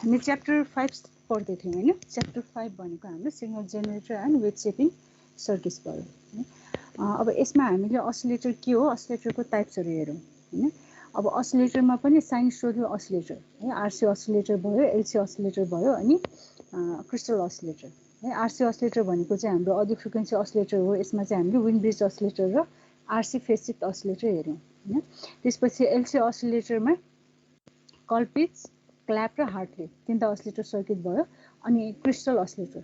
हामी च्याप्टर 5 पढ्दै थियौँ हैन। च्याप्टर 5 भनेको हाम्रो signal generator and wave shaping circuits भयो। अब यसमा हामीले असिलेटर के हो, असिलेटरको टाइप्सहरू हेरौँ हैन। अब असिलेटरमा पनि साइनुसोइडल असिलेटर है, आरसी असिलेटर भयो, एलसी असिलेटर भयो, अनि क्रिस्टल असिलेटर है। आरसी असिलेटर भनेको चाहिँ हाम्रो अडियो फ्रिक्वेन्सी असिलेटर हो। यसमा चाहिँ हामीले विन ब्रिज असिलेटर र आरसी फेज शिफ्ट असिलेटर हेर्यौँ हैन। त्यसपछि एलसी असिलेटरमा कलपिट्स, क्ल्याप र हार्टले तीनटा असिलेटर सर्किट भयो। अनि क्रिस्टल असिलेटर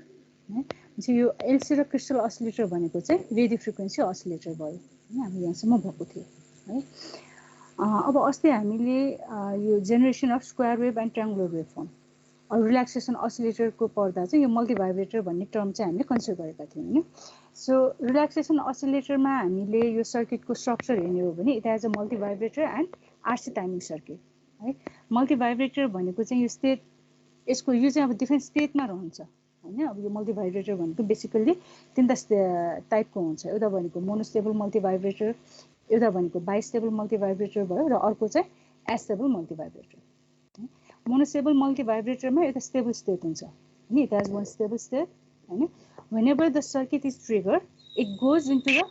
है, चाहिँ यो एलसी र क्रिस्टल असिलेटर भनेको चाहिँ रेडियो फ्रिक्वेन्सी असिलेटर भयो हैन। हामी यहाँसम्म भएको थियो है। अब अस्ति हामीले यो generation of square wave and triangular wave form relaxation असिलेटरको पढ्दा चाहिँ यो मल्टिभाइब्रेटर भन्ने टर्म चाहिँ हामीले कन्सिडर गरेका थियौँ हैन। सो रिल्याक्सेसन असिलेटरमा हामीले यो सर्किटको स्ट्रक्चर हेर्ने हो भने it has a multivibrator and RC timing circuit है। मल्टिभाइब्रेटर भनेको चाहिँ यो स्टेट, यसको यो चाहिँ अब डिफ्रेन्ट स्टेटमा रहन्छ हैन। अब यो मल्टिभाइब्रेटर भनेको बेसिकल्ली तीनटा टाइपको हुन्छ। एउटा भनेको मोनोस्टेबल मल्टिभाइब्रेटर, एउटा भनेको बाइस्टेबल मल्टिभाइब्रेटर भयो, र अर्को चाहिँ एस्टेबल मल्टिभाइब्रेटर। मोनोस्टेबल मल्टिभाइब्रेटरमा एउटा स्टेबल स्टेट हुन्छ हैन, it has one stable state हैन। Whenever the circuit is trigger it goes into the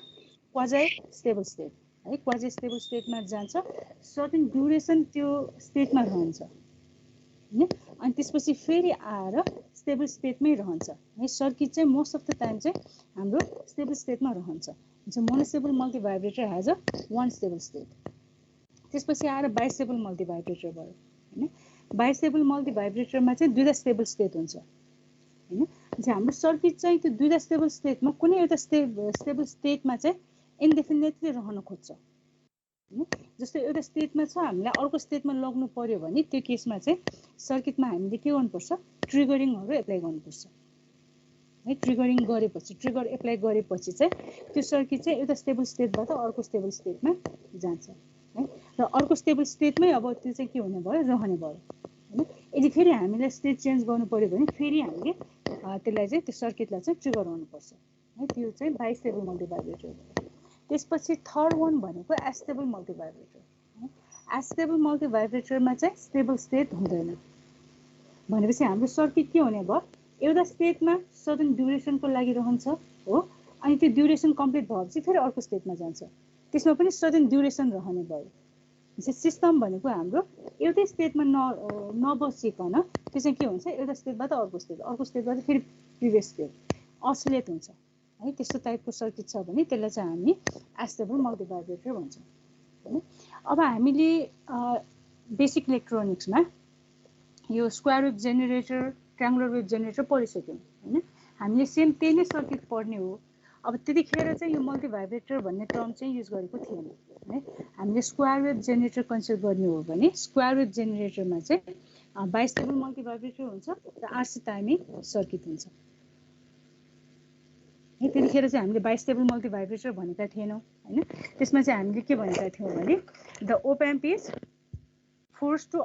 quasi stable state है। क्वाजी स्टेबल स्टेटमा जान्छ, सर्टेन ड्युरेसन त्यो स्टेटमा रहन्छ हैन। अनि त्यसपछि फेरि आएर स्टेबल स्टेटमै रहन्छ है। सर्किट चाहिँ मोस्ट अफ द टाइम चाहिँ हाम्रो स्टेबल स्टेटमा रहन्छ। Monostable multivibrator has a one stable state. त्यसपछि आएर बाइस्टेबल मल्टिभाइब्रेटर भयो हैन। बाइस्टेबल मल्टिभाइब्रेटरमा चाहिँ दुईटा स्टेबल स्टेट हुन्छ हैन। हाम्रो सर्किट चाहिँ त्यो दुईटा स्टेबल स्टेटमा कुनै एउटा स्टेबल स्टेटमा चाहिँ इन्डेफिनेटली रहन खोज्छ हैन। जस्तो एउटा स्टेटमा छ, हामीलाई अर्को स्टेटमा लग्नु पर्यो भने त्यो केसमा चाहिँ सर्किटमा हामीले के गर्नुपर्छ, ट्रिगरिङहरू एप्लाई गर्नुपर्छ है। ट्रिगरिङ गरेपछि, ट्रिगर एप्लाई गरेपछि चाहिँ त्यो सर्किट चाहिँ एउटा स्टेबल स्टेटबाट अर्को स्टेबल स्टेटमा जान्छ है। र अर्को स्टेबल स्टेटमै अब त्यो चाहिँ के हुने भयो, रहने भयो हैन। यदि फेरि हामीलाई स्टेट चेन्ज गर्नु पर्यो भने फेरि हामीले त्यसलाई चाहिँ त्यो सर्किटलाई चाहिँ ट्रिगर गर्नुपर्छ है। त्यो चाहिँ बाइस्टेबल मल्टिभाइब्रेटर भयो। त्यसपछि थर्ड वान भनेको एस्टेबल मल्टिभाइब्रेटर। एस्टेबल मल्टिभाइब्रेटरमा चाहिँ स्टेबल स्टेट हुँदैन। भनेपछि हाम्रो सर्किट के हुने भयो, एउटा स्टेटमा सर्टेन ड्युरेसनको लागि रहन्छ हो। अनि त्यो ड्युरेसन कम्प्लिट भएपछि फेरि अर्को स्टेटमा जान्छ, त्यसमा पनि सर्टेन ड्युरेसन रहने भयो। सिस्टम भनेको हाम्रो एउटै स्टेटमा नबसिकन त्यो चाहिँ के हुन्छ, एउटा स्टेटबाट अर्को स्टेट, अर्को स्टेटबाट फेरि प्रिभियस स्टेट असिलेट हुन्छ है। त्यस्तो टाइपको सर्किट छ भने त्यसलाई चाहिँ हामी एस्टेबल मल्टिभाइब्रेटर भन्छौँ हैन। अब हामीले बेसिक इलेक्ट्रोनिक्समा यो square wave generator, triangular wave generator पढिसक्यौँ हैन। हामीले सेम त्यही नै सर्किट पढ्ने हो। अब त्यतिखेर चाहिँ यो मल्टिभाइब्रेटर भन्ने टर्म चाहिँ युज गरेको थिएन है। हामीले स्क्वायर वेभ जेनेरेटर कन्सिडर गर्ने हो भने स्क्वायर वेभ जेनेरेटरमा चाहिँ बाइस्टेबल मल्टिभाइब्रेटर हुन्छ र आरसी टाइमिङ सर्किट हुन्छ है। त्यतिखेर चाहिँ हामीले बाइस्टेबल मल्टिभाइब्रेटर भनेका थिएनौँ हैन। त्यसमा चाहिँ हामीले के भनेका थियौँ भने the op amp is force to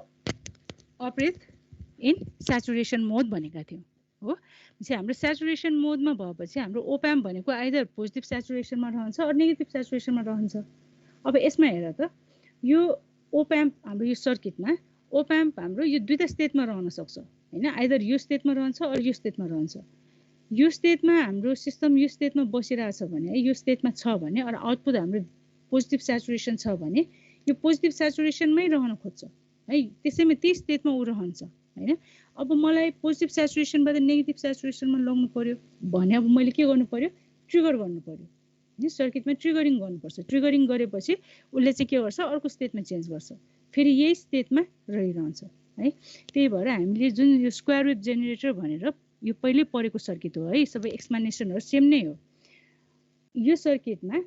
operate in saturation mode भनेका थियौँ हो। चाहिँ हाम्रो स्याचुरेसन मोडमा भएपछि हाम्रो ओप एम्प भनेको आइदर पोजिटिभ स्याचुरेसनमा रहन्छ अर नेगेटिभ स्याचुरेसनमा रहन्छ। अब यसमा हेर त, यो ओप एम्प हाम्रो यो सर्किटमा ओप एम्प हाम्रो यो दुईटा स्टेटमा रहन सक्छ हैन। आइदर यो स्टेटमा रहन्छ अर यो स्टेटमा रहन्छ। यो स्टेटमा हाम्रो सिस्टम यो स्टेटमा बसिरहेछ भने है, यो स्टेटमा छ भने अर आउटपुट हाम्रो पोजिटिभ स्याचुरेसन छ भने यो पोजिटिभ स्याचुरेसनमै रहन खोज्छ है। त्यसैमा त्यही स्टेटमा ऊ रहन्छ हैन। अब मलाई पोजिटिभ स्याचुरेसनबाट नेगेटिभ स्याचुरेसनमा लग्नु पर्यो भने अब मैले के गर्नु पर्यो, ट्रिगर गर्नु पर्यो हैन। सर्किटमा ट्रिगरिङ गर्नुपर्छ। ट्रिगरिङ गरेपछि उसले चाहिँ के गर्छ, अर्को स्टेटमा चेन्ज गर्छ, फेरि यही स्टेटमा रहिरहन्छ है। त्यही भएर हामीले जुन यो स्क्वायर वेभ जेनेरेटर भनेर यो पहिल्यै पढेको सर्किट हो है, सबै एक्सप्लेनेसनहरू सेम नै हो। यो सर्किटमा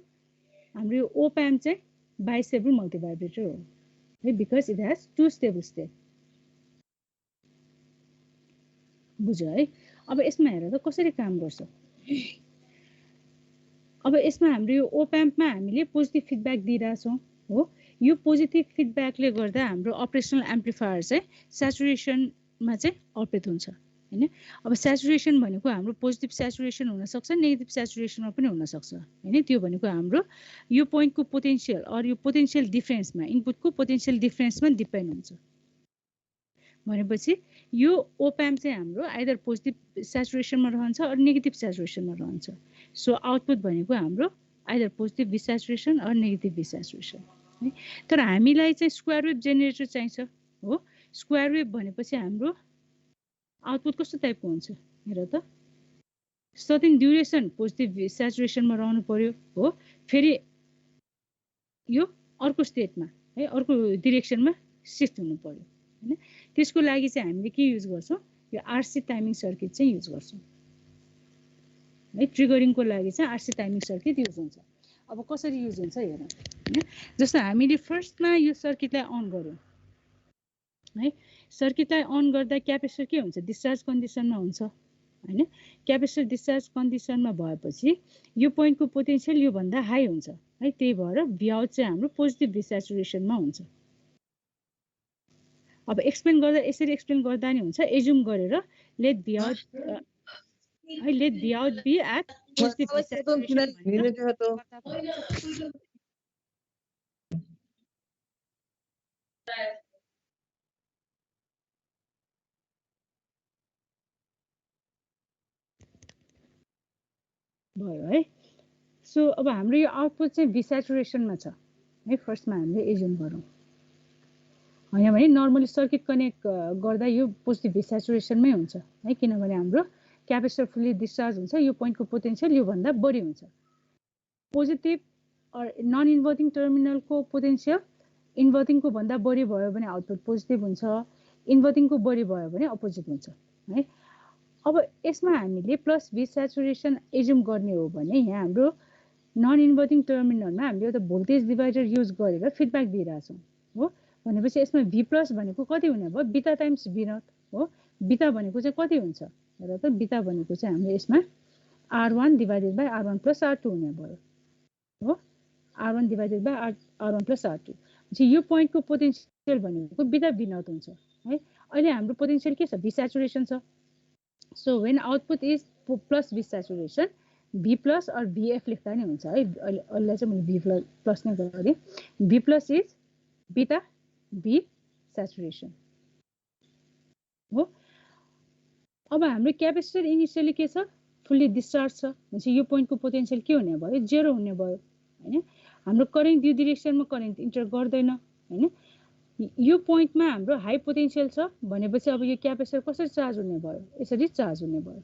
हाम्रो यो ओप एम्प चाहिँ बाइस्टेबल मल्टिभाइब्रेटर हो है, because it has two stable state. बुझ्यो है। अब यसमा हेर त कसरी काम गर्छ। अब यसमा हाम्रो यो ओप एम्पमा हामीले पोजिटिभ फिडब्याक दिइरहेछौँ हो। यो पोजिटिभ फिडब्याकले गर्दा हाम्रो अपरेसनल एम्प्लिफायर चाहिँ स्याचुरेसनमा चाहिँ अपरेट हुन्छ हैन। अब स्याचुरेसन भनेको हाम्रो पोजिटिभ स्याचुरेसन हुनसक्छ, नेगेटिभ स्याचुरेसनमा पनि हुनसक्छ हैन। त्यो भनेको हाम्रो यो पोइन्टको पोटेन्सियल अर यो पोटेन्सियल डिफरेन्समा, इनपुटको पोटेन्सियल डिफरेन्समा डिपेन्ड हुन्छ। भनेपछि यो ओप्याम्प चाहिँ हाम्रो आइदर पोजिटिभ स्याचुरेसनमा रहन्छ अर नेगेटिभ स्याचुरेसनमा रहन्छ। सो आउटपुट भनेको हाम्रो आइदर पोजिटिभ डिस्याचुरेसन अर नेगेटिभ डिस्याचुरेसन है। तर हामीलाई चाहिँ स्क्वायर वेभ जेनेरेटर चाहिन्छ हो। स्क्वायर वेभ भनेपछि हाम्रो आउटपुट कस्तो टाइपको हुन्छ हेर त, सर्टेन ड्युरेसन पोजिटिभ स्याचुरेसनमा रहनु पर्यो हो, फेरि यो अर्को स्टेटमा है अर्को डिरेक्सनमा सिफ्ट हुनु पर्यो हैन। त्यसको लागि चाहिँ हामीले के युज गर्छौँ, यो आरसी टाइमिङ सर्किट चाहिँ युज गर्छौँ है। ट्रिगरिङको लागि चाहिँ आरसी टाइमिङ सर्किट युज हुन्छ। अब कसरी युज हुन्छ हेर हैन। जस्तो हामीले फर्स्टमा यो सर्किटलाई अन गर्यौँ है, सर्किटलाई अन गर्दा क्यापेसिटर के हुन्छ, डिस्चार्ज कन्डिसनमा हुन्छ हैन। क्यापेसिटर डिस्चार्ज कन्डिसनमा भएपछि यो पोइन्टको पोटेन्सियल यो भन्दा हाई हुन्छ है, त्यही भएर भ्याउट चाहिँ हाम्रो पोजिटिभ डिस्याचुरेसनमा हुन्छ। अब एक्सप्लेन गर्दा यसरी एक्सप्लेन गर्दा नि हुन्छ, एज्युम गरेर लेट भ्याउट बी एट पोजिटिभ डिस्याचुरेसन भयो है। सो अब हाम्रो यो आउटपुट चाहिँ डिस्याचुरेसनमा छ है, फर्स्टमा हामीले एज्युम गरौँ होइन भने नर्मली सर्किट कनेक्ट गर्दा यो पोजिटिभ डिस्याचुरेसनमै हुन्छ है, किनभने हाम्रो क्यापेसिटर फुल्ली डिस्चार्ज हुन्छ, यो पोइन्टको पोटेन्सियल योभन्दा बढी हुन्छ। पोजिटिभ नन इन्भर्टिङ टर्मिनलको पोटेन्सियल इन्भर्टिङको भन्दा बढी भयो भने आउटपुट पोजिटिभ हुन्छ, इन्भर्टिङको बढी भयो भने अपोजिट हुन्छ है। अब यसमा हामीले प्लस भी स्याचुरेसन एज्युम गर्ने हो भने यहाँ हाम्रो नन इन्भर्टिङ टर्मिनलमा हामीले एउटा भोल्टेज डिभाइडर युज गरेर फिडब्याक दिइरहेछौँ हो। भनेपछि यसमा भी प्लस भनेको कति हुने भयो, बिटा टाइम्स भी नट हो। बिटा भनेको चाहिँ कति हुन्छ र त, बिटा भनेको चाहिँ हाम्रो यसमा R1 divided by R1 plus R2 हुने भयो हो। R1 divided by R1 plus R2 चाहिँ यो पोइन्टको पोटेन्सियल भनेको बिटा भी नट हुन्छ है। अहिले हाम्रो पोटेन्सियल के छ, भी स्याचुरेसन छ। So when output is plus V saturation, V plus और VF लेख्दा नि हुन्छ है। अहिले चाहिँ मैले भी प्लस नै गरेँ। भी प्लस इज बिटा भी स्याचुरेसन हो। अब हाम्रो क्यापेसिटर इनिसियली के छ, फुल्ली डिस्चार्ज छ भनेपछि यो पोइन्टको पोटेन्सियल के हुने भयो, जेरो हुने भयो हैन। हाम्रो करेन्ट यो डिरेक्सनमा करेन्ट इन्टर गर्दैन हैन। यो पोइन्टमा हाम्रो हाई पोटेन्सियल छ भनेपछि अब यो क्यापेसिटर कसरी चार्ज हुने भयो, यसरी चार्ज हुने भयो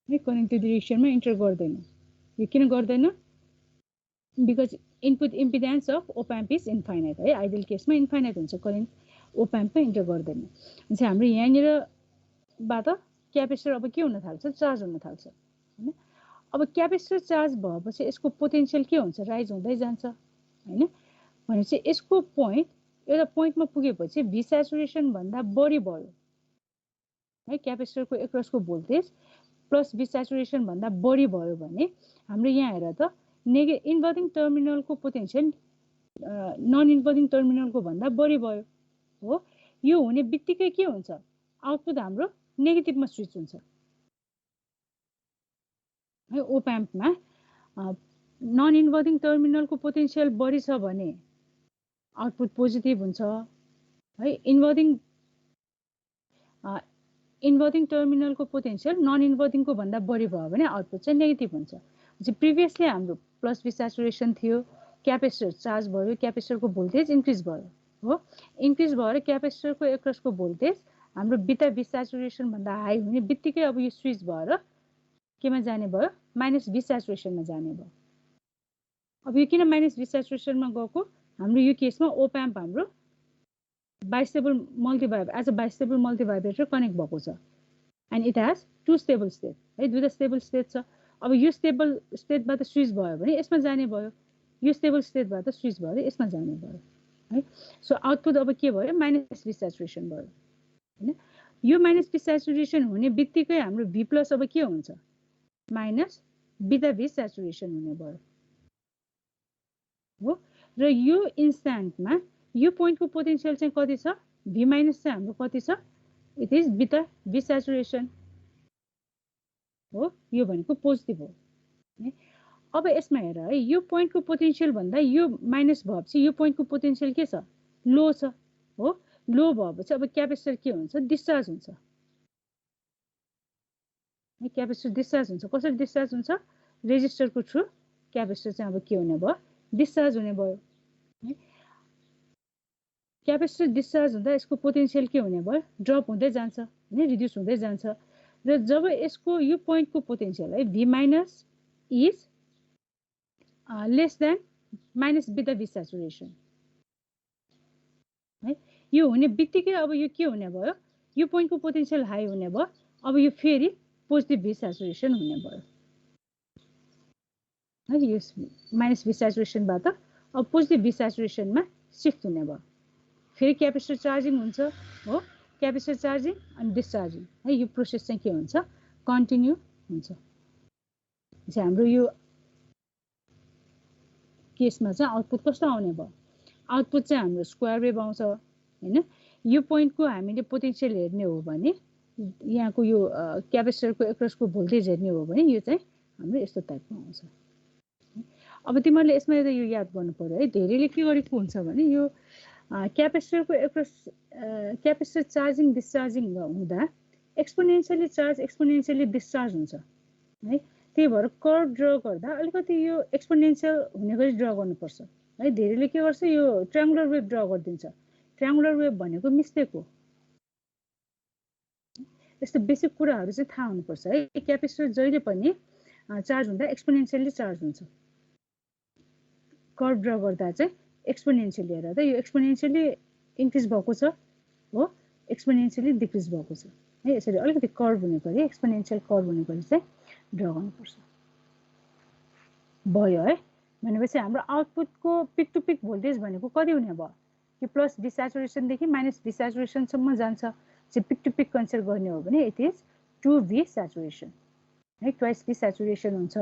है। करेन्ट त्यो डिरेक्सनमा इन्टर गर्दैन। यो किन गर्दैन, because input impedance of op amp is infinite है। आइडियल केसमा इन्फाइनाइट हुन्छ, करेन्ट ओप्याम्पमा इन्टर गर्दैन। भनेपछि हाम्रो यहाँनिरबाट क्यापेसिटर अब के हुन थाल्छ, चार्ज हुन थाल्छ हैन। अब क्यापेसिटर चार्ज भएपछि यसको पोटेन्सियल के हुन्छ, राइज हुँदै जान्छ हैन। भनेपछि यसको पोइन्ट एउटा पोइन्टमा पुगेपछि भी स्याचुरेसन भन्दा बढी भयो है। क्यापेसिटरको एक्रसको भोल्टेज प्लस भी स्याचुरेसन भन्दा बढी भयो भने हाम्रो यहाँ हेर त, इन्भर्टिङ टर्मिनलको पोटेन्सियल नन इन्भर्टिङ टर्मिनलको भन्दा बढी भयो हो। यो हुने बित्तिकै के हुन्छ, आउटपुट हाम्रो नेगेटिभमा स्विच हुन्छ है। ओप्याम्पमा नन इन्भर्टिङ टर्मिनलको पोटेन्सियल बढी छ भने आउटपुट पोजिटिभ हुन्छ है। इन्भर्टिङ टर्मिनलको पोटेन्सियल नन इन्भर्टिङको भन्दा बढी भयो भने आउटपुट चाहिँ नेगेटिभ हुन्छ। प्रिभियसली हाम्रो प्लस भी स्याचुरेसन थियो, क्यापेसिटर चार्ज भयो, क्यापेसिटरको भोल्टेज इन्क्रिज भयो हो। इन्क्रिज भएर क्यापेसिटरको एक्रसको भोल्टेज हाम्रो बिटा भी स्याचुरेसन भन्दा हाई हुने बित्तिकै अब यो स्विच भएर केमा जाने भयो, माइनस भी स्याचुरेसनमा जाने भयो। अब यो किन माइनस भी स्याचुरेसनमा गएको, हाम्रो यो केसमा ओप्याम्प हाम्रो bistable multivibrator as a bistable multivibrator connect भएको छ and it has two stable state है। दुईवटा स्टेबल स्टेट छ। अब यो स्टेबल स्टेटबाट स्विच भयो भने यसमा जाने भयो, यो स्टेबल स्टेटबाट स्विच भएर यसमा जाने भयो है। सो आउटपुट अब के भयो, माइनस भी स्याचुरेसन भयो हैन। यो माइनस भी स्याचुरेसन हुने बित्तिकै हाम्रो भी प्लस अब के हुन्छ, माइनस बिटा भी स्याचुरेसन हुने भयो हो। र यो इन्स्ट्यान्टमा यो पोइन्टको पोटेन्सियल चाहिँ कति छ, भी माइनस चाहिँ हाम्रो कति छ, इट इज बिटा भी स्याचुरेसन हो। यो भनेको पोजिटिभ हो है। अब यसमा हेर है, यो पोइन्टको पोटेन्सियल भन्दा यो माइनस भएपछि यो पोइन्टको पोटेन्सियल के छ, लो छ हो। लो भएपछि अब क्यापेसिटर के हुन्छ डिस्चार्ज हुन्छ है क्यापेसिटर डिस्चार्ज हुन्छ कसरी डिस्चार्ज हुन्छ रेजिस्टरको थ्रु क्यापेसिटर चाहिँ अब के हुने भयो डिस्चार्ज हुने भयो है क्यापेसिटर डिस्चार्ज हुँदा यसको पोटेन्सियल के हुने भयो ड्रप हुँदै जान्छ हैन रिड्युस हुँदै जान्छ र जब यसको यो पोइन्टको पोटेन्सियल है V minus is less than minus बिटा V स्याचुरेसन है यो हुने बित्तिकै अब यो के हुने भयो यो पोइन्टको पोटेन्सियल हाई हुने भयो अब यो फेरि पोजिटिभ V स्याचुरेसन हुने भयो है यो माइनस V स्याचुरेसनबाट अब पोजिटिभ V स्याचुरेसनमा सिफ्ट हुने भयो फेरि क्यापेसिटर चार्जिङ हुन्छ हो क्यापेसिटर चार्जिङ अनि डिस्चार्जिङ है यो प्रोसेस चाहिँ के हुन्छ कन्टिन्यू हुन्छ चाहिँ हाम्रो यो केसमा चाहिँ आउटपुट कस्तो आउने भयो आउटपुट चाहिँ हाम्रो स्क्वायर वेभ आउँछ हैन यो पोइन्टको हामीले पोटेन्सियल हेर्ने हो भने यहाँको यो क्यापेसिटरको एक्रसको भोल्टेज हेर्ने हो भने यो चाहिँ हाम्रो यस्तो टाइपको आउँछ अब तिमीहरूले यसमा यो याद गर्नु पर्यो है धेरैले के गरेको हुन्छ भने यो क्यापेसिटरको एक्रस क्यापेसिटर चार्जिङ डिस्चार्जिङ हुँदा एक्सपोनेन्शियली चार्ज एक्सपोनेन्शियली डिस्चार्ज हुन्छ है त्यही भएर कर्भ ड्र गर्दा अलिकति यो एक्सपोनेन्शियल हुने गरी ड्र गर्नुपर्छ है धेरैले के गर्छ यो ट्रायङ्गुलर वेभ ड्र गरिदिन्छ ट्रायङ्गुलर वेभ भनेको मिस्टेक हो यस्तो बेसिक कुराहरू चाहिँ थाहा हुनुपर्छ है क्यापेसिटर जहिले पनि चार्ज हुँदा एक्सपोनेन्शियली चार्ज हुन्छ कर्भ ड्र गर्दा चाहिँ एक्सपोनेन्शियली हेर त यो एक्सपोनेन्शियली इन्क्रिज भएको छ हो एक्सपोनेन्शियली डिक्रिज भएको छ है यसरी अलिकति कर्भ हुने गरी एक्सपोनेन्शियल कर्भ हुने गरी चाहिँ ड्र गर्नुपर्छ भयो है भनेपछि हाम्रो आउटपुटको पिक टु पिक भोल्टेज भनेको कति हुने भयो यो प्लस V स्याचुरेसनदेखि माइनस V स्याचुरेसनसम्म जान्छ चाहिँ पिक टु पिक कन्सिडर गर्ने हो भने इट इज 2V स्याचुरेसन है ट्वाइस V स्याचुरेसन हुन्छ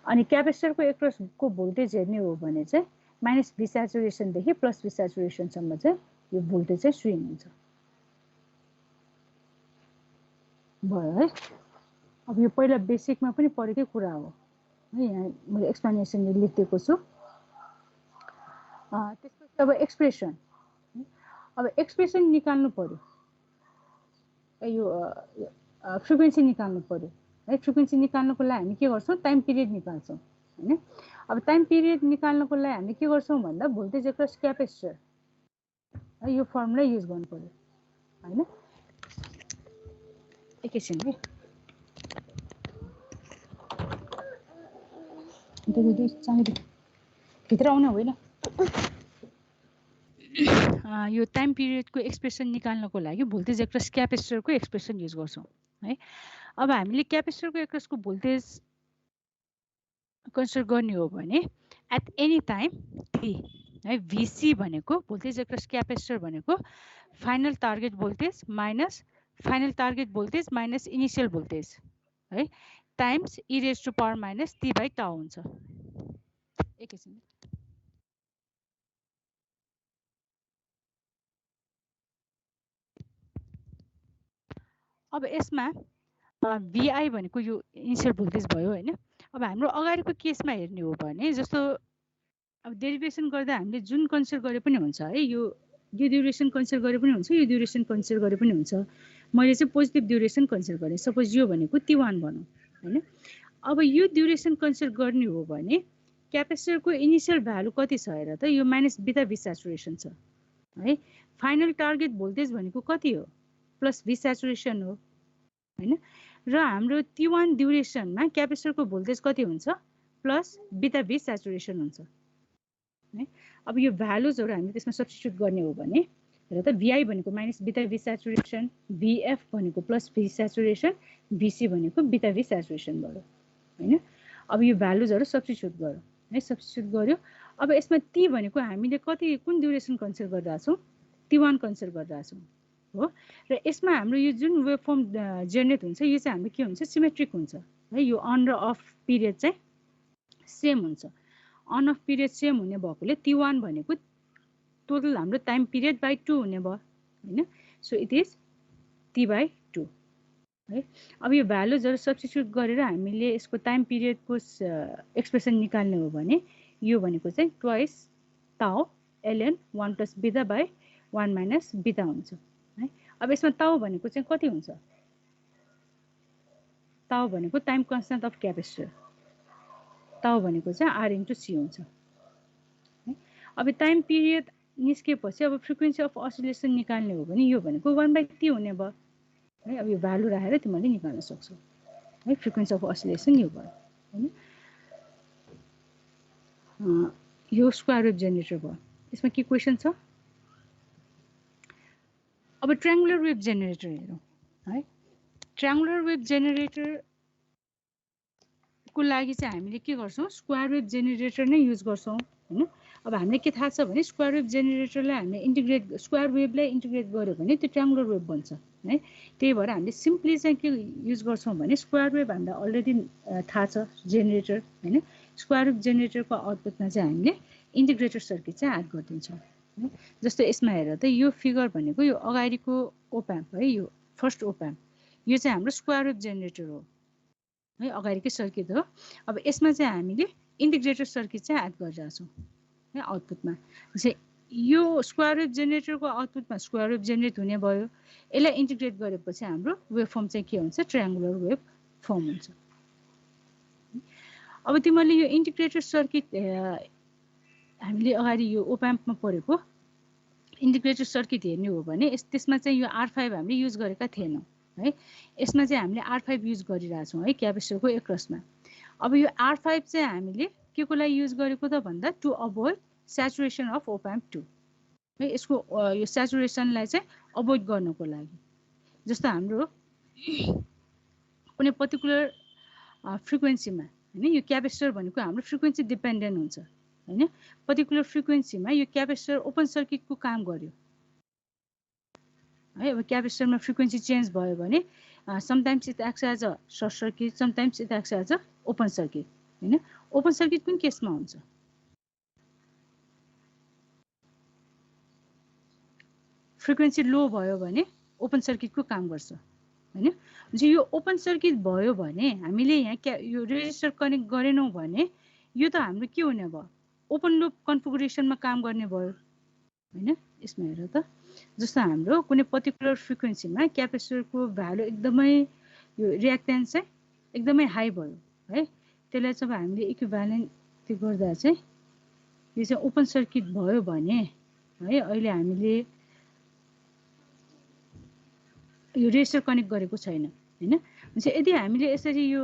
अनि क्यापेसिटरको एक्रसको भोल्टेज हेर्ने हो भने चाहिँ माइनस V स्याचुरेसनदेखि प्लस V स्याचुरेसनसम्म चाहिँ यो भोल्टेज चाहिँ स्विङ हुन्छ भयो है अब यो पहिला बेसिकमा पनि पढेकै कुरा हो है यहाँ मैले एक्सप्लेनेसन लेखिदिएको छु त्यसपछि अब एक्सप्रेसन निकाल्नु पर्यो यो फ्रिक्वेन्सी निकाल्नु पर्यो है फ्रिक्वेन्सी निकाल्नुको लागि हामी के गर्छौँ टाइम पिरियड निकाल्छौँ हैन अब टाइम पिरियड निकाल्नुको लागि हामी के गर्छौँ भन्दा भोल्टेज एक्रस क्यापेसिटर है यो फर्मुला युज गर्नु पर्यो हैन एकैछिन है भित्र आउन होइन यो टाइम पिरियडको एक्सप्रेसन निकाल्नको लागि भोल्टेज एक्रस क्यापेसिटरको एक्सप्रेसन युज गर्छौँ है अब हामीले क्यापेसिटरको एक्रसको भोल्टेज कन्सिडर गर्ने हो भने एट एनी टाइम टी है VC भनेको भोल्टेज एक्रस क्यापेसिटर भनेको final target voltage minus initial voltage है times e raised to power minus t by tau हुन्छ एकैछिन अब यसमा VI भनेको यो इनिशियल भोल्टेज भयो हैन अब हाम्रो अगाडिको केसमा हेर्ने हो भने जस्तो अब डेरिभेसन गर्दा हामीले जुन कन्सिडर गरे पनि हुन्छ है यो ड्युरेसन कन्सिडर गरे पनि हुन्छ यो ड्युरेसन कन्सिडर गरे पनि हुन्छ मैले चाहिँ पोजिटिभ ड्युरेसन कन्सिडर गरेँ सपोज यो भनेको T1 भनौँ हैन अब यो ड्युरेसन कन्सिडर गर्ने हो भने क्यापेसिटरको इनिशियल भ्यालु कति छ हेर त यो माइनस बिटा V स्याचुरेसन छ है फाइनल टार्गेट भोल्टेज भनेको कति हो प्लस V स्याचुरेसन हो हैन र हाम्रो T1 ड्युरेसनमा क्यापेसिटरको भोल्टेज कति हुन्छ प्लस बिटा V स्याचुरेसन हुन्छ है अब यो भ्यालुजहरु हामीले त्यसमा सब्स्टिट्युट गर्ने हो भने हेर त VI भनेको माइनस बिटा V स्याचुरेसन VF भनेको प्लस V स्याचुरेसन VC भनेको बिटा V स्याचुरेसन भयो हैन अब यो भ्यालुजहरु सब्स्टिट्युट गरौँ है सब्स्टिट्युट गर्यो अब यसमा T भनेको हामीले कति कुन ड्युरेसन कन्सिडर गरिरहेका छौं T1 कन्सिडर गरिरहेका छौं हो र यसमा हाम्रो यो जुन वेभ फर्म जेनेरेट हुन्छ यो चाहिँ हाम्रो के हुन्छ सिमेट्रिक हुन्छ है यो अन र अफ पिरियड चाहिँ सेम हुन्छ अन अफ पिरियड सेम हुने भएकोले T1 भनेको टोटल हाम्रो टाइम पिरियड बाइ 2 हुने भयो हैन so it is T by 2 है अब यो भ्यालुजहरु सब्स्टिट्युट गरेर हामीले यसको टाइम पिरियडको एक्सप्रेसन निकाल्ने हो भने यो भनेको चाहिँ ट्वाइस टाउ ln 1 प्लस बिटा बाइ 1 माइनस बिटा हुन्छ है। अब यसमा ताउ भनेको चाहिँ कति हुन्छ? ताउ भनेको टाइम कन्स्टेन्ट अफ क्यापेसिटर, ताउ भनेको चाहिँ आर इन्टु सी हुन्छ है। अब टाइम पिरियड निस्केपछि अब फ्रिक्वेन्सी अफ असिलेसन निकाल्ने हो भने यो भनेको 1/t हुने भयो है। अब यो भ्यालु राखेर तिमीले निकाल्न सक्छौ है, फ्रिक्वेन्सी अफ असिलेसन यो भयो हैन। यो स्क्वायर वेभ जेनेरेटर भयो। यसमा के क्वेसन छ? अब ट्रायंगुलर वेभ जेनेरेटर हेरौँ है। ट्रायंगुलर वेभ जेनेरेटर को लागि चाहिँ हामीले के गर्छौं? स्क्वायर वेभ जेनेरेटर नै युज गर्छौं हैन। अब हामीले के थाहा छ भने स्क्वायर वेभ जेनेरेटरलाई हामीले इन्टिग्रेट, स्क्वायर वेभलाई इन्टिग्रेट गर्यो भने त्यो ट्रायंगुलर वेभ बन्छ है। त्यही भएर हामीले सिम्पली चाहिँ के युज गर्छौं भने स्क्वायर वेभ हामीलाई अलरेडी थाहा छ जेनेरेटर हैन। स्क्वायर वेभ जेनेरेटरको आउटपुटमा चाहिँ हामीले इन्टिग्रेटर सर्किट चाहिँ एड गरिदिन्छौँ है। जस्तो यसमा हेर त, यो फिगर भनेको यो अगाडिको ओप्याम्प है, यो फर्स्ट ओप्याम्प, यो चाहिँ हाम्रो स्क्वायर वेभ जेनेरेटर हो है, अगाडिकै सर्किट हो। अब यसमा चाहिँ हामीले इन्टिग्रेटर सर्किट चाहिँ एड गरिरहेको छौँ है आउटपुटमा। चाहिँ यो स्क्वायर वेभ जेनेरेटरको आउटपुटमा स्क्वायर वेभ जेनेरेट हुने भयो। यसलाई इन्टिग्रेट गरेपछि हाम्रो वेभ फर्म चाहिँ के हुन्छ? ट्रायंगुलर वेभ फर्म हुन्छ। अब तिमीले यो इन्टिग्रेटर सर्किट हामीले अगाडि यो ओप्याम्पमा पढेको इन्टिग्रेटर सर्किट हेर्ने हो भने त्यसमा चाहिँ यो R5 हामीले युज गरेका थिएनौँ है। यसमा चाहिँ हामीले R5 युज गरिरहेछौँ है क्यापेसिटरको एक्रसमा। अब यो R5 चाहिँ हामीले के को लागि युज गरेको त भन्दा टु अभोइड स्याचुरेसन अफ ओप्याम्प 2 है। यसको यो स्याचुरेसनलाई चाहिँ अभोइड गर्नको लागि। जस्तो हाम्रो कुनै पर्टिकुलर फ्रिक्वेन्सीमा हैन, यो क्यापेसिटर भनेको हाम्रो फ्रिक्वेन्सी डिपेन्डेन्ट हुन्छ हैन। पर्टिकुलर फ्रिक्वेन्सीमा यो क्यापेसिटर ओपन सर्किटको काम गर्यो है। अब क्यापेसिटरमा फ्रिक्वेन्सी चेन्ज भयो भने sometimes it acts as a short circuit, sometimes it acts as a open circuit हैन। ओपन सर्किट कुन केसमा हुन्छ? फ्रिक्वेन्सी लो भयो भने ओपन सर्किटको काम गर्छ हैन। जो यो ओपन सर्किट भयो भने हामीले यहाँ यो रेजिस्टर कनेक्ट गरेनौँ भने यो त हाम्रो के हुने भयो? ओपन लुप कन्फिगरेसनमा काम गर्ने भयो हैन। यसमा हेर त, जस्तो हाम्रो कुनै पर्टिकुलर फ्रिक्वेन्सीमा क्यापेसिटरको भ्यालु एकदमै यो रियाक्टेन्स चाहिँ एकदमै हाई भयो है। त्यसलाई चाहिँ हामीले इक्विभ्यालेन्ट त्यो गर्दा चाहिँ यो चाहिँ ओपन सर्किट भयो भने है, अहिले हामीले यो रेजिस्टर कनेक्ट गरेको छैन हैन। यदि हामीले यसरी यो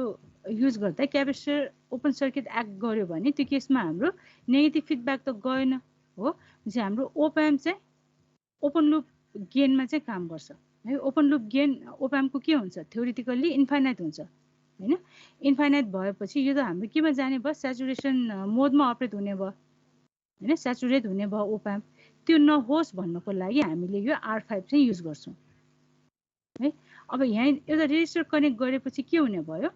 युज गर्दा क्यापेसिटर ओपन सर्किट एक्ट गर्यो भने त्यो केसमा हाम्रो नेगेटिभ फिडब्याक त गएन हो। हाम्रो ओप्याम्प चाहिँ ओपन लुप गेनमा चाहिँ काम गर्छ है। ओपन लुप गेन ओप्याम्पको के हुन्छ? थ्योरिटिकल्ली इन्फाइनाइट हुन्छ हैन। इन्फाइनाइट भएपछि यो त हाम्रो केमा जाने भयो? स्याचुरेसन मोडमा अपरेट हुने भयो हैन, स्याचुरेट हुने भयो ओप्याम्प। त्यो नहोस् भन्नको लागि हामीले यो R5 चाहिँ युज गर्छौँ है। अब यहाँ एउटा रेजिस्टर कनेक्ट गरेपछि के हुने भयो?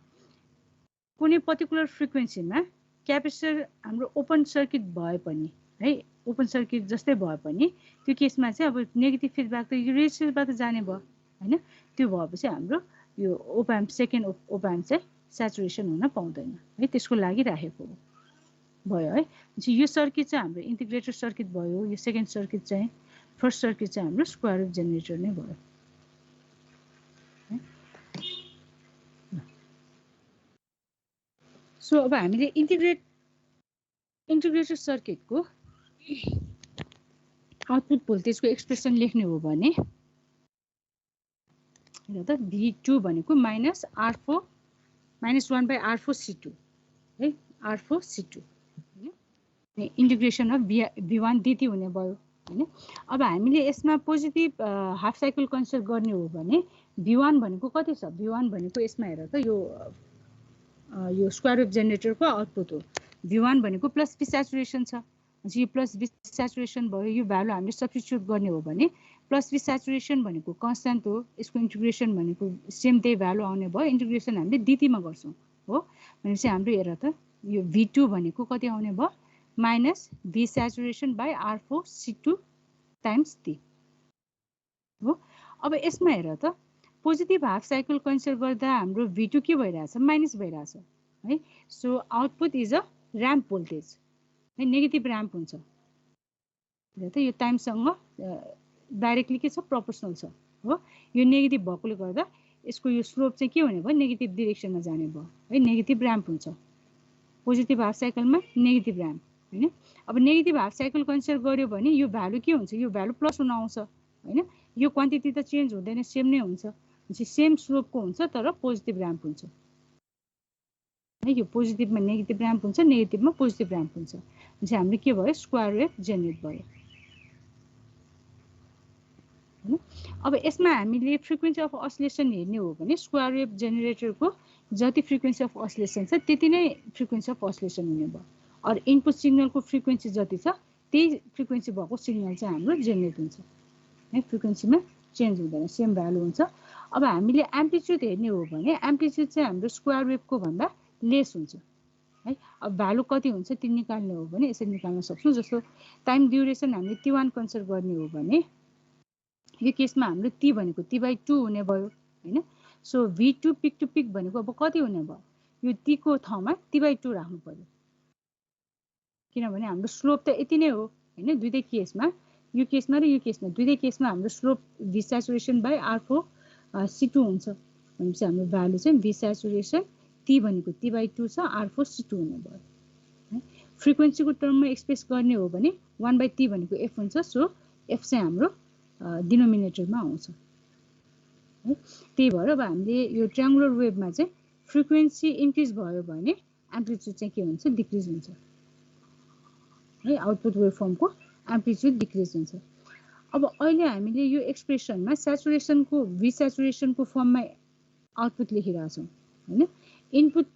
कुनै पर्टिकुलर फ्रिक्वेन्सीमा क्यापेसिटर हाम्रो ओपन सर्किट भए पनि है, ओपन सर्किट जस्तै भए पनि त्यो केसमा चाहिँ अब नेगेटिभ फिडब्याक त यो रेजिस्टरबाट जाने भयो हैन। त्यो भएपछि हाम्रो यो ओप्याम्प सेकेन्ड ओप्याम्प चाहिँ स्याचुरेसन हुन पाउँदैन है। त्यसको लागि राखेको भयो है। यो सर्किट चाहिँ हाम्रो इन्टिग्रेटर सर्किट भयो। यो सेकेन्ड सर्किट चाहिँ, फर्स्ट सर्किट चाहिँ हाम्रो स्क्वायर वेभ जेनेरेटर नै भयो। सो अब हामीले इन्टिग्रेटर सर्किटको आउटपुट भोल्टेजको एक्सप्रेसन लेख्ने हो भने हेर त, V2 भनेको माइनस R4 माइनस 1/R4C2 है, R4C2 integration of V1 dt हुने भयो हैन। अब हामीले यसमा पोजिटिभ हाफ साइकल कन्सिडर गर्ने हो भने V1 भनेको कति छ? V1 भनेको यसमा हेर त, यो स्क्वायर वेभ जेनेरेटरको आउटपुट हो। V1 भनेको प्लस V स्याचुरेसन छ। यो प्लस V स्याचुरेसन भयो। यो भ्यालु हामीले सब्स्टिट्युट गर्ने हो भने प्लस V स्याचुरेसन भनेको कन्स्ट्यान्ट हो, यसको इन्टिग्रेसन भनेको सेम त्यही भ्यालु आउने भयो। इन्टिग्रेसन हामीले dt मा गर्छौँ हो भनेपछि हाम्रो हेर त, यो V2 भनेको कति आउने भयो? Minus V saturation by R4C2 times t हो। अब यसमा हेर त, पोजिटिभ हाफ साइकल कन्सिडर गर्दा हाम्रो V2 के भइरहेछ? माइनस भइरहेछ है। So output is a ramp voltage है, नेगेटिभ र्याम्प हुन्छ। यो टाइमसँग डाइरेक्टली के छ प्रोपोर्सनल छ हो। यो नेगेटिभ भएकोले गर्दा यसको यो स्लोप चाहिँ के हुने भयो नेगेटिभ डिरेक्सनमा जाने भयो है, नेगेटिभ र्याम्प हुन्छ। पोजिटिभ हाफ साइकलमा नेगेटिभ र्याम्प हैन। अब नेगेटिभ हाफ साइकल कन्सिडर गर्यो भने यो भ्यालु के हुन्छ, यो भ्यालु प्लस हुन आउँछ हैन। यो क्वान्टिटी त चेन्ज हुँदैन, सेम नै हुन्छ, सेम स्लोपको हुन्छ तर पोजिटिभ र्याम्प हुन्छ है। यो पोजिटिभमा नेगेटिभ र्याम्प हुन्छ, नेगेटिभमा पोजिटिभ र्याम्प हुन्छ। भनेपछि हाम्रो के भयो स्क्वायर वेभ जेनेरेट भयो हैन। अब यसमा हामीले फ्रिक्वेन्सी अफ अस्लेसन हेर्ने हो भने स्क्वायर वेभ जेनेरेटरको जति फ्रिक्वेन्सी अफ अस्लेसन छ त्यति नै फ्रिक्वेन्सी अफ अस्लेसन हुने भयो। अर इनपुट सिग्नलको फ्रिक्वेन्सी जति छ त्यही फ्रिक्वेन्सी भएको सिग्नल चाहिँ हाम्रो जेनेरेट हुन्छ है। फ्रिक्वेन्सीमा चेन्ज हुँदैन, सेम भ्यालु हुन्छ। अब हामीले एम्प्लिट्युड हेर्ने हो भने एम्प्लिट्युड चाहिँ हाम्रो स्क्वायर वेभको भन्दा लेस हुन्छ है। अब भ्यालु कति हुन्छ त्यो निकाल्ने हो भने यसरी निकाल्न सक्छौँ। जस्तो टाइम ड्युरेसन हामीले T1 कन्सिडर गर्ने हो भने यो केसमा हाम्रो T भनेको T/2 हुने भयो हैन। So V2 pick to peak भनेको अब कति हुने भयो, यो T को ठाउँमा T/2 राख्नु पर्यो किनभने हाम्रो स्लोप त यति नै हो हैन। दुईटै केसमा यो केसमा र यो केसमा दुईटै केसमा हाम्रो slope V saturation by R4 C2 हुन्छ। भनेपछि हाम्रो भ्यालु चाहिँ V saturation T भनेको T/2 छ, R4 C2 हुने भयो है। फ्रिक्वेन्सीको टर्ममा एक्सप्रेस गर्ने हो भने 1/T भनेको F हुन्छ। सो F चाहिँ हाम्रो डिनोमिनेटरमा आउँछ है। त्यही भएर अब हामीले यो ट्रायंगुलर वेभमा चाहिँ फ्रिक्वेन्सी इन्क्रिज भयो भने एम्प्लिट्युड चाहिँ के हुन्छ डिक्रिज हुन्छ है। आउटपुट वेभ फर्मको एम्प्लिट्युड डिक्रिज हुन्छ। अब अहिले हामीले यो एक्सप्रेसनमा स्याचुरेसनको V स्याचुरेसनको फर्ममा आउटपुट लेखिरहेको छौँ हैन। इनपुट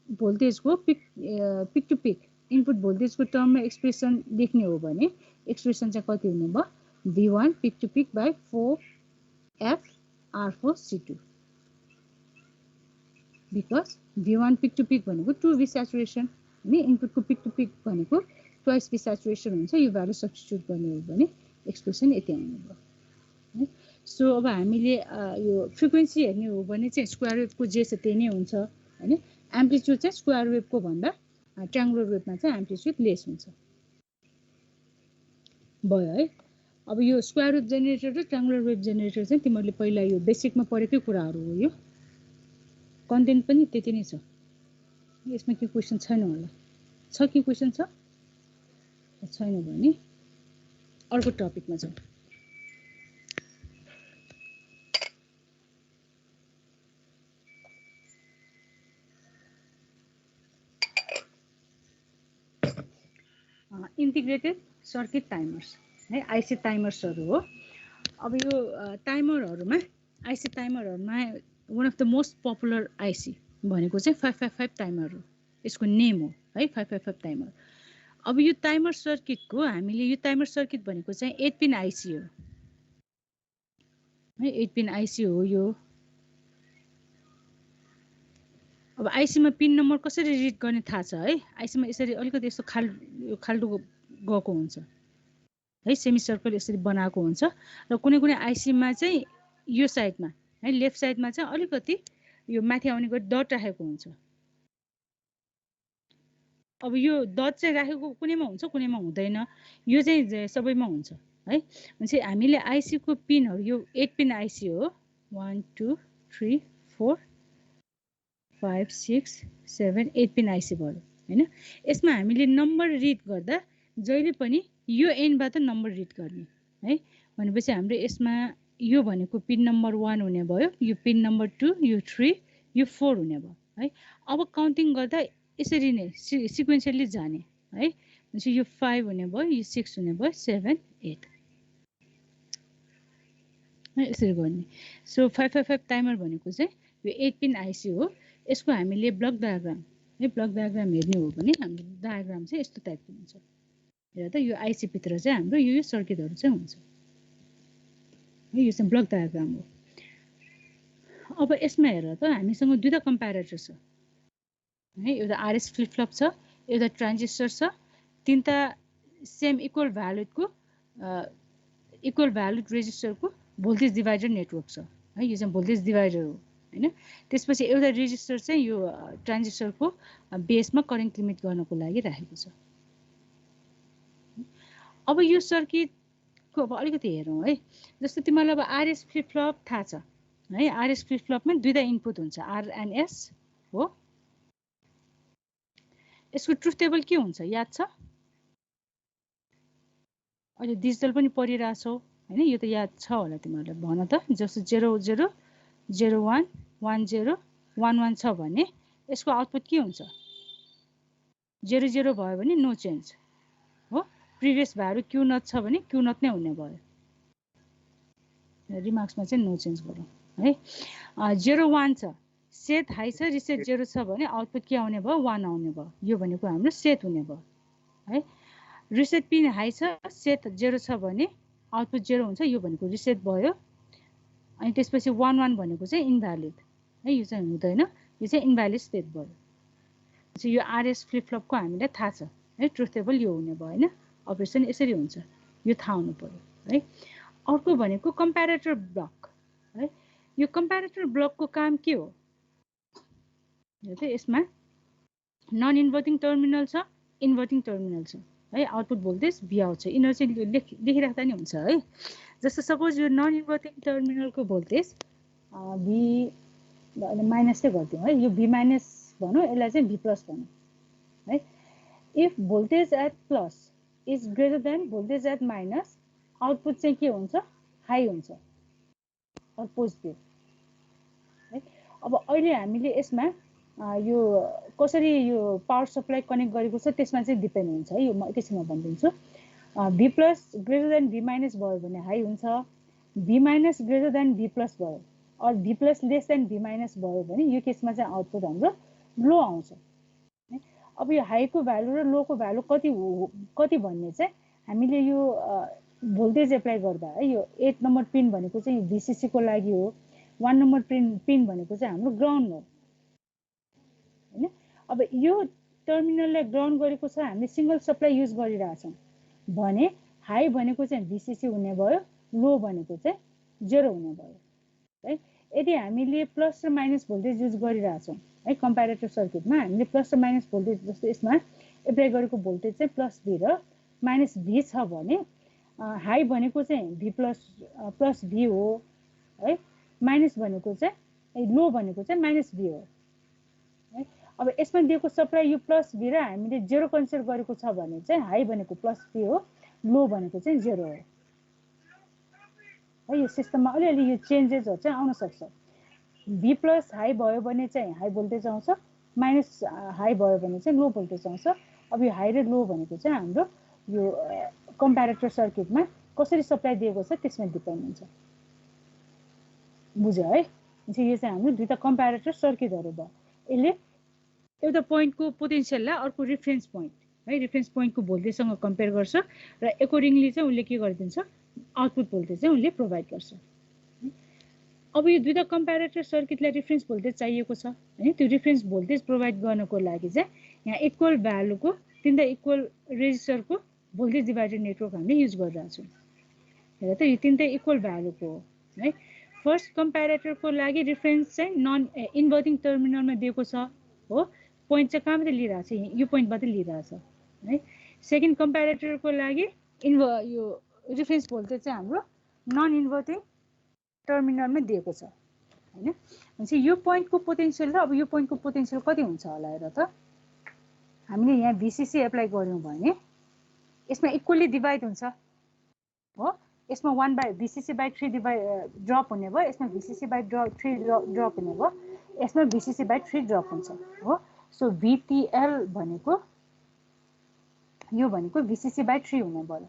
भोल्टेजको पिक टु पिक इनपुट भोल्टेजको टर्ममा एक्सप्रेसन लेख्ने हो भने एक्सप्रेसन चाहिँ कति हुने भयो V1 peak to peak by 4F R4 C2 because V1 peak to peak भनेको 2V स्याचुरेसन अनि इनपुटको पिक टु पिक भनेको ट्वाइस V स्याचुरेसन हुन्छ। यो भ्यालु सब्स्टिट्युट गर्ने हो भने एक्सप्रेसन यति आउने भयो है। सो अब हामीले यो फ्रिक्वेन्सी हेर्ने हो भने चाहिँ स्क्वायर वेभको जे छ त्यही नै हुन्छ हैन। एम्प्लिट्युड चाहिँ स्क्वायर वेभको भन्दा ट्रायंगुलर वेभमा चाहिँ एम्प्लिट्युड लेस हुन्छ भयो है। अब यो स्क्वायर वेभ जेनेरेटर र ट्रायंगुलर वेभ जेनेरेटर चाहिँ तिमीहरूले पहिला यो बेसिकमा पढेकै कुराहरू हो। यो कन्टेन्ट पनि त्यति नै छ, यसमा के क्वेसन छैन होला? छ के क्वेसन छ? छैन भने अर्को टपिकमा जाउँ। इन्टिग्रेटेड सर्किट टाइमर्स है, आइसी टाइमर्सहरू हो। अब यो टाइमरहरूमा आइसी टाइमरहरूमा one of the most popular IC भनेको चाहिँ 555 टाइमर हो। यसको नेम हो है 555 टाइमर। अब यो टाइमर सर्किटको हामीले यो टाइमर सर्किट भनेको चाहिँ 8 पिन आइसी हो है, 8 पिन आइसी हो यो। अब आइसीमा पिन नम्बर कसरी रिड गर्ने थाहा छ है। आइसीमा यसरी अलिकति यस्तो खाल्टो गएको हुन्छ है, सेमी सर्कल यसरी बनाएको हुन्छ र कुनै कुनै आइसीमा चाहिँ यो साइडमा है लेफ्ट साइडमा चाहिँ अलिकति यो माथि आउने गरी डट राखेको हुन्छ। अब यो डट चाहिँ राखेको कुनैमा हुन्छ कुनैमा हुँदैन, यो चाहिँ सबैमा हुन्छ है। भनेपछि हामीले आइसीको पिनहरू यो 8 पिन आइसी हो 1 2 3 4 5 6 7 8 पिन आइसी भयो हैन। यसमा हामीले नम्बर रिड गर्दा जहिले पनि यो एन्डबाट नम्बर रिड गर्ने है। भनेपछि हाम्रो यसमा यो भनेको पिन नम्बर 1 हुने भयो, यो पिन नम्बर 2, यो 3, यो 4 हुने भयो है। अब काउन्टिङ गर्दा यसरी नै सिक्वेन्शियली जाने है। भनेपछि यो 5 हुने भयो, यो 6 हुने भयो, 7 8 है यसरी गर्ने। सो 555 टाइमर भनेको चाहिँ यो 8 पिन आइसी हो। यसको हामीले ब्लक डायग्राम है, ब्लक डायग्राम हेर्ने हो भने हाम्रो डायग्राम चाहिँ यस्तो टाइपको हुन्छ। हेर त यो आइसी भित्र चाहिँ हाम्रो यो सर्किटहरू चाहिँ हुन्छ है, यो चाहिँ ब्लक डायग्राम हो। अब यसमा हेर त हामीसँग दुईटा कम्प्यारेटर छ है, एउटा आरएस फ्लिप फ्लप छ, एउटा ट्रान्जिस्टर छ, तीनटा सेम इक्वल भ्यालुड रेजिस्टरको भोल्टेज डिभाइडर नेटवर्क छ है। यो चाहिँ भोल्टेज डिभाइडर हो हैन। त्यसपछि एउटा रेजिस्टर चाहिँ यो ट्रान्जिस्टरको बेसमा करेन्ट लिमिट गर्नको लागि राखेको छ। अब यो सर्किट सर्किटको अब अलिकति हेरौँ है। जस्तो तिमीलाई अब आरएस फ्लिप फ्लप थाहा छ है। आरएस फ्लिप फ्लपमा दुईटा इनपुट हुन्छ, आर एन्ड एस हो। यसको ट्रुथ टेबल के हुन्छ याद छ? अहिले डिजिटल पनि पढिरहेछौ हैन, यो त याद छ होला तिमीहरूलाई। भन त, जस्तो 0 0 0 1 1 0 1 1 छ भने यसको आउटपुट के हुन्छ? 0 0 भयो भने नो चेन्ज हो। प्रिभियस भ्यालु क्यू नट छ भने क्यू नट नै हुने भयो। रिमार्क्समा चाहिँ नो चेन्ज गरौँ है। 0 1 छ, सेट हाई छ, रिसेट 0 छ भने आउटपुट के आउने भयो? 1 आउने भयो। यो भनेको हाम्रो सेट हुने भयो है। रिसेट पिन हाई छ, सेट 0 छ भने आउटपुट 0 हुन्छ, यो भनेको रिसेट भयो। अनि त्यसपछि 1 1 भनेको चाहिँ इनभ्यालिड है, यो चाहिँ हुँदैन, यो चाहिँ इनभ्यालिड स्टेट भयो। यो आरएस फ्लिप फ्लपको हामीलाई थाहा छ है, ट्रुथ टेबल यो हुने भयो हैन। अपरेसन यसरी हुन्छ, यो थाहा हुनु पर्यो है। अर्को भनेको कम्प्यारेटर ब्लक है। यो कम्प्यारेटर ब्लकको काम के हो? यसमा नन इन्भर्टिङ टर्मिनल छ, इन्भर्टिङ टर्मिनल छ है। आउटपुट भोल्टेज भी आउँछ, यिनीहरू चाहिँ लेखिराख्दा नि हुन्छ है। जस्तो सपोज यो नन इन्भर्टिङ टर्मिनलको भोल्टेज भी माइनस चाहिँ गरिदिउँ है, यो भी माइनस भनौँ, यसलाई चाहिँ भी प्लस भनौँ है। If voltage at plus is greater than voltage at minus, output चाहिँ के हुन्छ? हाई हुन्छ अर पोजिटिभ है। अब अहिले हामीले यसमा यो कसरी यो पावर सप्लाई कनेक्ट गरेको छ त्यसमा चाहिँ डिपेन्ड हुन्छ है। यो म एकैछिनमा भनिदिन्छु। भी प्लस ग्रेटर देन भी माइनस भयो भने हाई हुन्छ, भी माइनस ग्रेटर देन भी प्लस भयो और भी प्लस लेस देन भी माइनस भयो भने यो केसमा चाहिँ आउटपुट हाम्रो लो आउँछ। अब यो हाईको भ्यालु र लोको भ्यालु कति भन्ने चाहिँ हामीले यो भोल्टेज एप्लाई गर्दा है। यो 8 नम्बर पिन भनेको चाहिँ VCC को लागि हो, 1 नम्बर पिन भनेको चाहिँ हाम्रो ग्राउन्ड हो हैन। अब यो टर्मिनललाई ग्राउन्ड गरेको छ, हामीले सिंगल सप्लाई युज गरिरहेछौँ भने हाई भनेको चाहिँ VCC हुने भयो, लो भनेको चाहिँ 0 हुने भयो है। यदि हामीले प्लस र माइनस भोल्टेज युज गरिरहेछौँ है, कम्प्यारेटर सर्किटमा हामीले प्लस र माइनस भोल्टेज, जस्तो यसमा एप्लाई गरेको भोल्टेज चाहिँ प्लस भी र माइनस भी छ भने हाई भनेको चाहिँ भी प्लस भी हो है, माइनस भनेको चाहिँ लो भनेको चाहिँ माइनस भी हो है। अब यसमा दिएको सप्लाई यो प्लस भी र हामीले 0 कन्सिडर गरेको छ भने चाहिँ हाई भनेको प्लस भी हो, लो भनेको चाहिँ 0 हो है। यो सिस्टममा अलिअलि यो चेन्जेसहरू चाहिँ आउन सक्छ। भी प्लस हाई भयो भने चाहिँ हाई भोल्टेज आउँछ, माइनस हाई भयो भने चाहिँ लो भोल्टेज आउँछ। अब यो हाई र लो भनेको चाहिँ हाम्रो यो कम्प्यारेटर सर्किटमा कसरी सप्लाई दिएको छ त्यसमा डिपेन्ड हुन्छ। बुझ्यो है? यो चाहिँ हाम्रो दुईटा कम्प्यारेटर सर्किटहरू भयो। यसले एउटा पोइन्टको पोटेन्सियललाई अर्को रेफरेन्स पोइन्ट है, रेफरेन्स पोइन्टको भोल्टेजसँग कम्पेयर गर्छ र एकोर्डिङली चाहिँ उसले के गरिदिन्छ? आउटपुट भोल्टेज चाहिँ उसले प्रोभाइड गर्छ। अब यो दुईटा कम्प्यारेटर सर्किटलाई रेफरेन्स भोल्टेज चाहिएको छ हैन। त्यो रेफरेन्स भोल्टेज प्रोभाइड गर्नको लागि चाहिँ यहाँ इक्वल भ्यालुको तीनटा इक्वल रेजिस्टरको भोल्टेज डिभाइडर नेटवर्क हामीले युज गरिरहेको छौँ। हेर त, यो तीनटा इक्वल भ्यालुको हो है। फर्स्ट कम्प्यारेटरको लागि रेफरेन्स चाहिँ नन इन्भर्टिङ टर्मिनलमा दिएको छ हो, पोइन्ट चाहिँ कहाँबाट लिइरहेछ? यो पोइन्टबाट लिइरहेछ है। सेकेन्ड कम्प्यारेटरको लागि यो रेफरेन्स भोल्टेज चाहिँ हाम्रो नन इन्भर्टिङ टर्मिनलमा दिएको छ हैन। भनेपछि यो पोइन्टको पोटेन्सियल र अब यो पोइन्टको पोटेन्सियल कति हुन्छ होला हेर त। हामीले यहाँ VCC एप्लाई गर्यौँ भने यसमा इक्वली डिभाइड हुन्छ हो। यसमा 1/VCC/3 ड्रप हुने भयो, यसमा VCC/3 ड्रप हुने भयो, यसमा VCC/3 ड्रप हुन्छ हो। सो VTL भनेको यो भनेको VCC/3 हुने भयो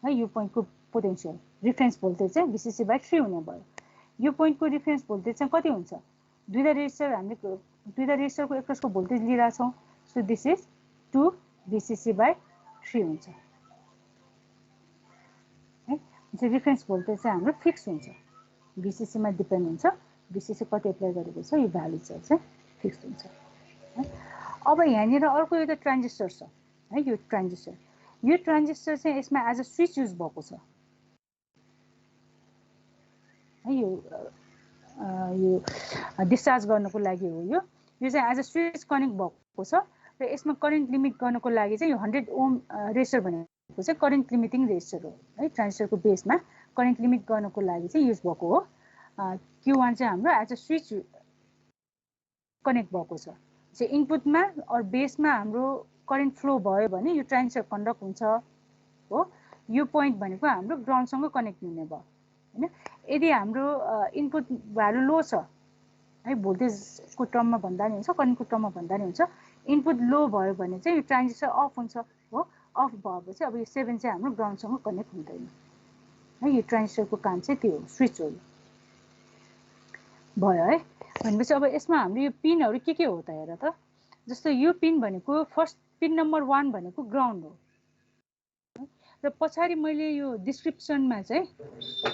है। यो पोइन्टको पोटेन्सियल रेफरेन्स भोल्टेज चाहिँ VCC/3 हुने भयो। यो पोइन्टको रेफरेन्स भोल्टेज चाहिँ कति हुन्छ? दुईटा रेजिस्टर हामीले दुईटा रेजिस्टरको एकसको भोल्टेज लिइरहेछौँ। सो दिस इज 2 VCC/3 हुन्छ है। रेफरेन्स भोल्टेज चाहिँ हाम्रो फिक्स हुन्छ, VCC मा डिपेन्ड हुन्छ। VCC कति एप्लाई गरेको छ यो भ्यालु चाहिँ फिक्स हुन्छ है। अब यहाँनिर अर्को एउटा ट्रान्जिस्टर छ है। यो ट्रान्जिस्टर चाहिँ यसमा एज अ स्विच युज भएको छ है। यो डिस्चार्ज गर्नको लागि हो। यो चाहिँ एज अ स्विच कनेक्ट भएको छ र यसमा करेन्ट लिमिट गर्नको लागि चाहिँ यो 100 ओम रेजिस्टर भनेको चाहिँ करेन्ट लिमिटिङ रेजिस्टर हो है। ट्रान्जिस्टरको बेसमा करेन्ट लिमिट गर्नको लागि चाहिँ युज भएको हो। Q1 चाहिँ हाम्रो एज अ स्विच कनेक्ट भएको छ। चाहिँ इनपुटमा अर बेसमा हाम्रो करेन्ट फ्लो भयो भने यो ट्रान्जिस्टर कन्डक्ट हुन्छ हो। यो पोइन्ट भनेको हाम्रो ग्राउन्डसँग कनेक्ट हुने भयो हैन। यदि हाम्रो इनपुट भ्यालु लो छ है, भोल्टेजको टर्ममा भन्दा नि हुन्छ, करेन्टको टर्ममा भन्दा नि हुन्छ, इनपुट लो भयो भने चाहिँ यो ट्रान्जिस्टर अफ हुन्छ हो। अफ भएपछि अब यो 7 चाहिँ हाम्रो ग्राउन्डसँग कनेक्ट हुँदैन है। यो ट्रान्जिस्टरको काम चाहिँ त्यो हो, स्विच हो भयो है। भनेपछि अब यसमा हाम्रो यो पिनहरू के हो त हेर त। जस्तो यो पिन भनेको फर्स्ट पिन नम्बर 1 भनेको ग्राउन्ड हो र पछाडि मैले यो डिस्क्रिप्सनमा चाहिँ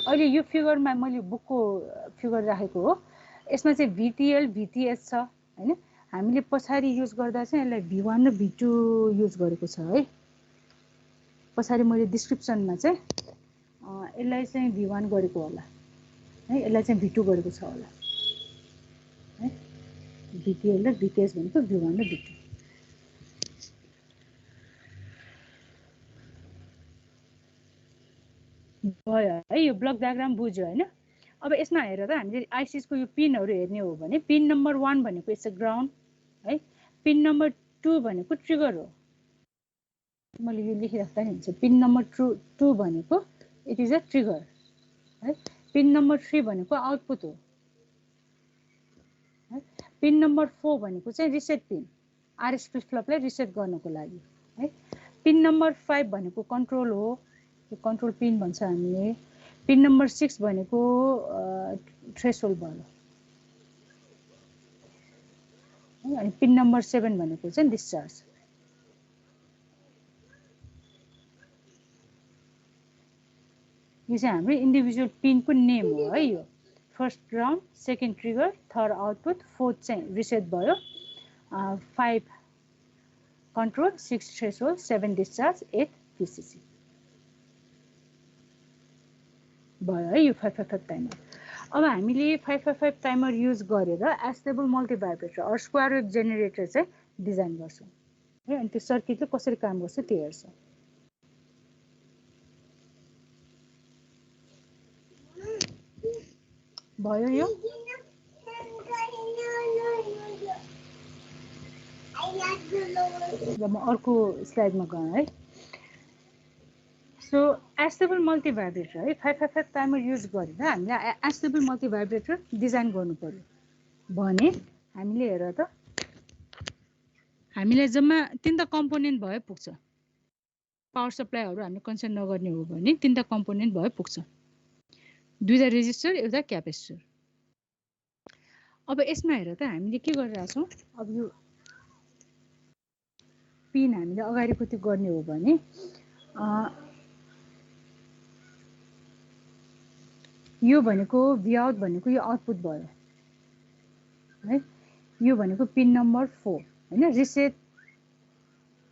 अहिले यो फिगरमा मैले बुकको फिगर राखेको हो। यसमा चाहिँ VTL VTH छ हैन। हामीले पछाडि युज गर्दा चाहिँ यसलाई V1 र V2 युज गरेको छ है। पछाडि मैले डिस्क्रिप्सनमा चाहिँ यसलाई चाहिँ V1 गरेको होला है, यसलाई चाहिँ V2 गरेको छ होला है। VTL र VTH भनेको V1 र V2 भयो है। यो ब्लक डायग्राम बुझ्यो हैन। अब यसमा हेर त हामीले आइसिस को यो पिनहरू हेर्ने हो भने पिन नम्बर 1 भनेको इट्स अ ग्राउन्ड है। पिन नम्बर 2 भनेको ट्रिगर हो। मैले यो लेखिराख्दा नि हुन्छ। पिन नम्बर 2 भनेको इट इज अ ट्रिगर है। पिन नम्बर 3 भनेको आउटपुट हो है। पिन नम्बर 4 भनेको चाहिँ रिसेट पिन, आरएस फ्लिप फ्लपलाई रिसेट गर्नको लागि है। पिन नम्बर 5 भनेको कन्ट्रोल हो, यो कन्ट्रोल पिन भन्छ हामीले। पिन नम्बर 6 भनेको थ्रेसहोल्ड भयो है। अनि पिन नम्बर 7 भनेको चाहिँ डिस्चार्ज। यो चाहिँ हाम्रो इन्डिभिजुअल पिनको नेम हो है। यो first ground, second trigger, third output, fourth चाहिँ रिसेट भयो, 5 कन्ट्रोल, 6 थ्रेसहोल्ड, 7 डिस्चार्ज, 8 VCC भयो है। यो 555 टाइमर। अब हामीले 555 टाइमर युज गरेर astable multivibrator or square wave generator चाहिँ डिजाइन गर्छौँ है। अनि त्यो सर्किटले कसरी काम गर्छ त्यो हेर्छौँ भयो। यो र म अर्को स्लाइडमा गएँ है। सो एस्टेबल मल्टिभाइब्रेटर है 555 टाइमर युज गरेर हामीले एस्टेबल मल्टिभाइब्रेटर डिजाइन गर्नु पर्यो भने हामीले हेर त हामीलाई जम्मा 3टा कम्पोनेन्ट भए पुग्छ। पावर सप्लाईहरू हामीले कन्सिडर नगर्ने हो भने 3टा कम्पोनेन्ट भए पुग्छ, 2टा रेजिस्टर, एउटा क्यापेसिटर। अब यसमा हेर त हामीले के गरिरहेका छौँ। अब यो पिन हामीले अगाडिको त्यो गर्ने हो भने यो भनेको भ्याउट भनेको यो आउटपुट भयो है। यो भनेको पिन नम्बर 4 हैन।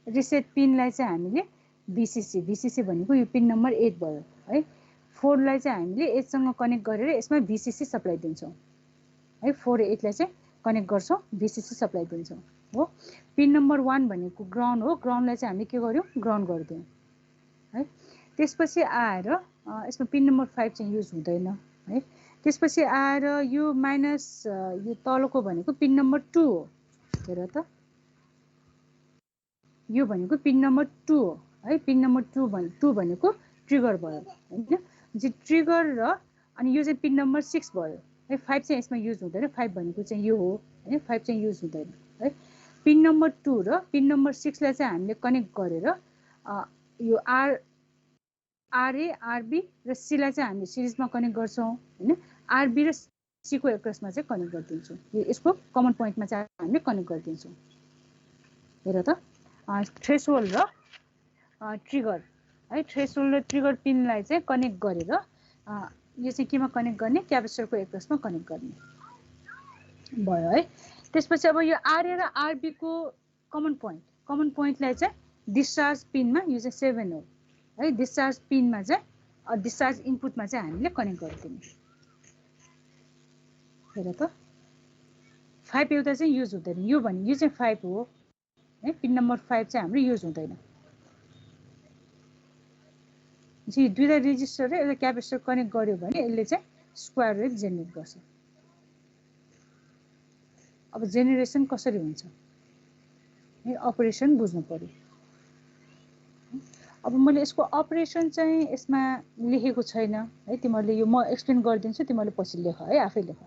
रिसेट पिनलाई चाहिँ हामीले VCC भनेको यो पिन नम्बर 8 भयो है। 4 लाई चाहिँ हामीले 8 सँग कनेक्ट गरेर यसमा VCC सप्लाई दिन्छौँ है। 4 र 8 लाई चाहिँ कनेक्ट गर्छौँ, VCC सप्लाई दिन्छौँ हो। पिन नम्बर 1 भनेको ग्राउन्ड हो, ग्राउन्डलाई चाहिँ हामीले के गर्यौँ, ग्राउन्ड गरिदियौँ है। त्यसपछि आएर यसमा पिन नम्बर 5 चाहिँ युज हुँदैन है। त्यसपछि आएर यो माइनस यो तलको भनेको पिन नम्बर 2 हो। हेर त यो भनेको पिन नम्बर 2 हो है। पिन नम्बर 2 भनेको ट्रिगर भयो हैन। जे ट्रिगर र अनि यो चाहिँ पिन नम्बर 6 भयो है। 5 चाहिँ यसमा युज हुँदैन, 5 भनेको चाहिँ यो हो हैन। 5 चाहिँ युज हुँदैन है। पिन नम्बर 2 र पिन नम्बर 6 लाई चाहिँ हामीले कनेक्ट गरेर यो RA, RB र C लाई चाहिँ हामीले सिरिजमा कनेक्ट गर्छौँ हैन। RB र C को एक्रसमा चाहिँ कनेक्ट गरिदिन्छौँ। यो यसको कमन पोइन्टमा चाहिँ हामीले कनेक्ट गरिदिन्छौँ। हेर त थ्रेसहोल्ड र ट्रिगर है। थ्रेसहोल्ड र ट्रिगर पिनलाई चाहिँ कनेक्ट गरेर यो चाहिँ केमा कनेक्ट गर्ने, क्यापेसिटरको एक्रसमा कनेक्ट गर्ने भयो है। त्यसपछि अब यो RA र RB को कमन पोइन्टलाई चाहिँ डिस्चार्ज पिनमा यो चाहिँ 7 हो है। डिस्चार्ज पिनमा चाहिँ डिस्चार्ज इनपुटमा चाहिँ हामीले कनेक्ट गरिदिने। हेर त 5 एउटा चाहिँ युज हुँदैन, यो भने यो चाहिँ 5 हो है। पिन नम्बर 5 चाहिँ हाम्रो युज हुँदैन। जी दुईटा रेजिस्टर र एउटा क्यापेसिटर कनेक्ट गर्यो भने यसले चाहिँ स्क्वायर वेभ जेनेरेट गर्छ। अब जेनेरेसन कसरी हुन्छ अपरेसन बुझ्नु पर्यो। अब मैले यसको अपरेसन चाहिँ यसमा लेखेको छैन है, तिमीहरूले यो म एक्सप्लेन गरिदिन्छु, तिमीहरूले पछि लेख है, आफै लेख।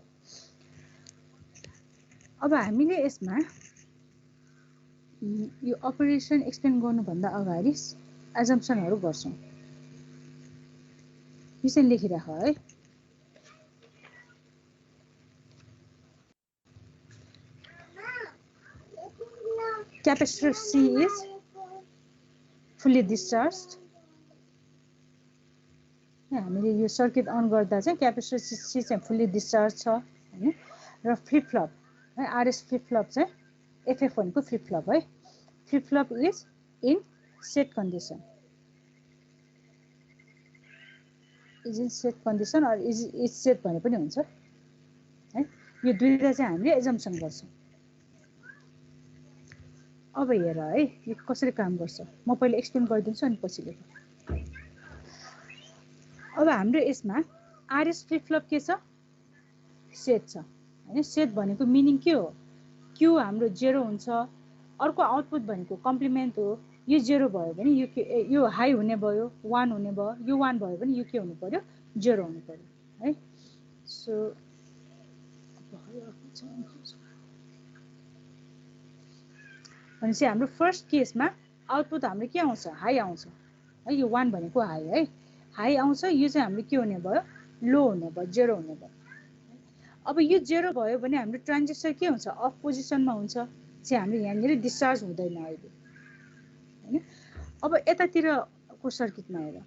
अब हामीले यसमा यो अपरेसन एक्सप्लेन गर्नुभन्दा अगाडि एजम्पसनहरू गर्छौँ। यो चाहिँ लेखिराख है। Capacitor C is fully discharged. हामीले यो सर्किट अन गर्दा चाहिँ क्यापेसिटर C चाहिँ फुल्ली डिस्चार्ज छ हैन, र फ्लिप फ्लप है, आरएस फ्लिप फ्लप चाहिँ FF1 को फ्लिप फ्लप है। Flip flop is in set condition, is in set condition or is set भने पनि हुन्छ है। यो दुईटा चाहिँ हामीले एजम्पसन गर्छौँ। अब हेर है यो कसरी काम गर्छ, म पहिले एक्सप्लेन गरिदिन्छु अनि पछि लेख। अब हाम्रो यसमा आरएस फ्लिप फ्लप के छ, सेट छ हैन। सेट भनेको मिनिङ के हो, क्यू हाम्रो 0 हुन्छ, अर्को आउटपुट भनेको कम्प्लिमेन्ट हो। यो 0 भयो भने यो हाई हुने भयो, 1 हुने भयो, यो 1 भयो भने यो के हुनु पर्यो, 0 हुनु पर्यो है। सो भनेपछि हाम्रो फर्स्ट केसमा आउटपुट हाम्रो के आउँछ, हाई आउँछ है। यो 1 भनेको हाई है, हाई आउँछ। यो चाहिँ हाम्रो के हुने भयो, लो हुने भयो, 0 हुने भयो। अब यो 0 भयो भने हाम्रो ट्रान्जिस्टर के हुन्छ, अफ पोजिसनमा हुन्छ, चाहिँ हाम्रो यहाँनिर डिस्चार्ज हुँदैन अहिले हैन। अब यतातिरको सर्किटमा हेर,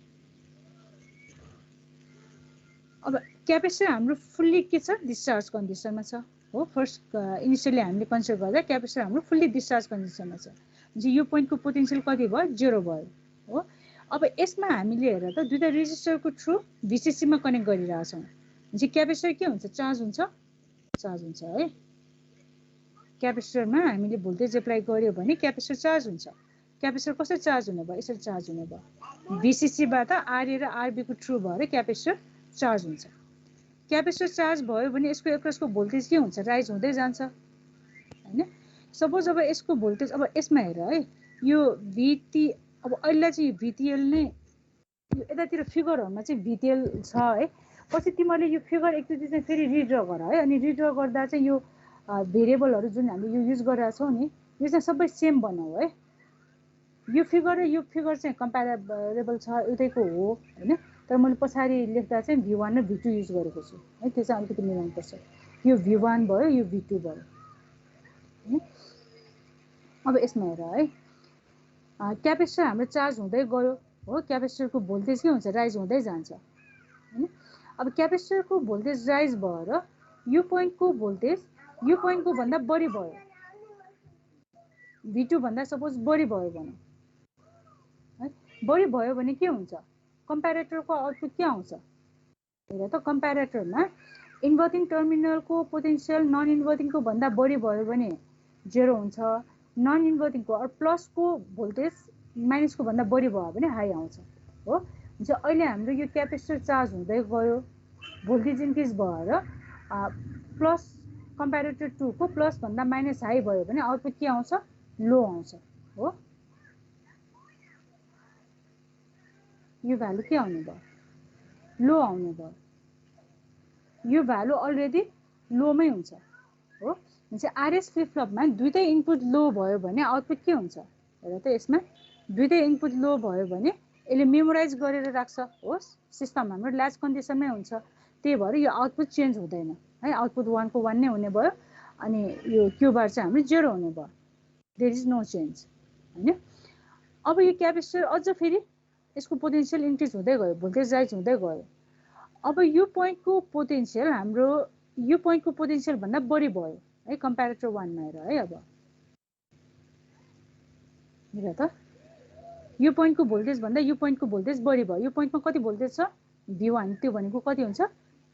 अब क्यापेसिटर हाम्रो फुल्ली के छ, डिस्चार्ज कन्डिसनमा छ हो। फर्स्ट इनिसियली हामीले कन्सिडर गर्दा क्यापेसिटर हाम्रो फुल्ली डिस्चार्ज कन्डिसनमा छ। चाहिँ यो पोइन्टको पोटेन्सियल कति भयो, 0 भयो हो। अब यसमा हामीले हेर त दुईटा रेजिस्टरको थ्रु भिसिसीमा कनेक्ट गरिरहेछौँ। चाहिँ क्यापेसिटर के हुन्छ, चार्ज हुन्छ, चार्ज हुन्छ है। क्यापेसिटरमा हामीले भोल्टेज एप्लाई गर्यो भने क्यापेसिटर चार्ज हुन्छ। क्यापेसिटर कसरी चार्ज हुने भयो, यसरी चार्ज हुने भयो। भिसिसीबाट आरए र आरबीको थ्रु भएर क्यापेसिटर चार्ज हुन्छ। क्यापेसिटर चार्ज भयो भने यसको एक्रसको भोल्टेज के हुन्छ, राइज हुँदै जान्छ हैन। सपोज अब यसको भोल्टेज, अब यसमा हेर है, यो भिटी, अब अहिले चाहिँ भिटिएल नै, यो यतातिर फिगरहरुमा चाहिँ भिटिएल छ है। पछि तिमीहरूले यो फिगर एकचोटि चाहिँ फेरि रिड्र गर है। अनि रिड्र गर्दा चाहिँ यो भेरिएबलहरु जुन हामीले यो युज गरेका छौं नि, यो चाहिँ सबै सेम बनाऊ है। यो फिगर र यो फिगर चाहिँ कम्प्यारेबल छ, एउटैको हो हैन। तर मैले पछाडी लेख्दा चाहिँ V1 र V2 युज गरेको छु है, त्यो चाहिँ अलिकति मिलाउनु पर्छ। यो V1 भयो, यो V2 भयो हैन। अब यसमा हेर है, क्यापेसिटर हाम्रो चार्ज हुँदै गयो हो, क्यापेसिटरको भोल्टेज के हुन्छ, राइज हुँदै जान्छ हैन। अब क्यापेसिटरको भोल्टेज राइज भएर यो पोइन्टको भोल्टेज यो पोइन्टको भन्दा बढी भयो, V2 भन्दा सपोज बढी भयो भने है, बढी भयो भने के हुन्छ, कम्प्यारेटरको आउटपुट के आउँछ हेर त। कम्प्यारेटरमा इन्भर्टिङ टर्मिनलको पोटेन्शियल नन इन्भर्टिङको भन्दा बढी भयो भने 0 हुन्छ, नन इन्भर्टिङको अर प्लसको भोल्टेज माइनसको भन्दा बढी भयो भने हाई आउँछ हो। हुन्छ अहिले हाम्रो यो क्यापेसिटर चार्ज हुँदै गयो, भोल्टेज इन्क्रिज भएर प्लस कम्प्यारेटर 2 को प्लस भन्दा माइनस हाई भयो भने आउटपुट के आउँछ, लो आउँछ हो। यो भ्यालु के आउने भयो, लो आउने भयो। यो भ्यालु अलरेडी लोमै हुन्छ हो। चाहिँ आरएस फ्लिप फ्लपमा दुईटै इनपुट लो भयो भने आउटपुट के हुन्छ हेर त। यसमा दुईटै इनपुट लो भयो भने यसले मेमोराइज गरेर राख्छ हो। सिस्टम हाम्रो ल्याच कन्डिसनमै हुन्छ, त्यही भएर यो आउटपुट चेन्ज हुँदैन है। आउटपुट 1 को 1 नै हुने भयो, अनि यो क्यू बार चाहिँ हाम्रो 0 हुने भयो, देयर इज नो चेन्ज हैन। अब यो क्यापेसिटर अझ फेरि यसको पोटेन्शियल इन्क्रिज हुँदै गयो, भोल्टेज राइज हुँदै गयो। अब यो पोइन्टको पोटेन्शियल हाम्रो यो पोइन्टको पोटेन्शियल भन्दा बढी भयो है, कम्प्यारेटर 1 मा हेर है। अब हेर त, यो पोइन्टको भोल्टेज भन्दा यो पोइन्टको भोल्टेज बढी भयो। यो पोइन्टमा कति भोल्टेज छ, V1, त्यो भनेको कति हुन्छ,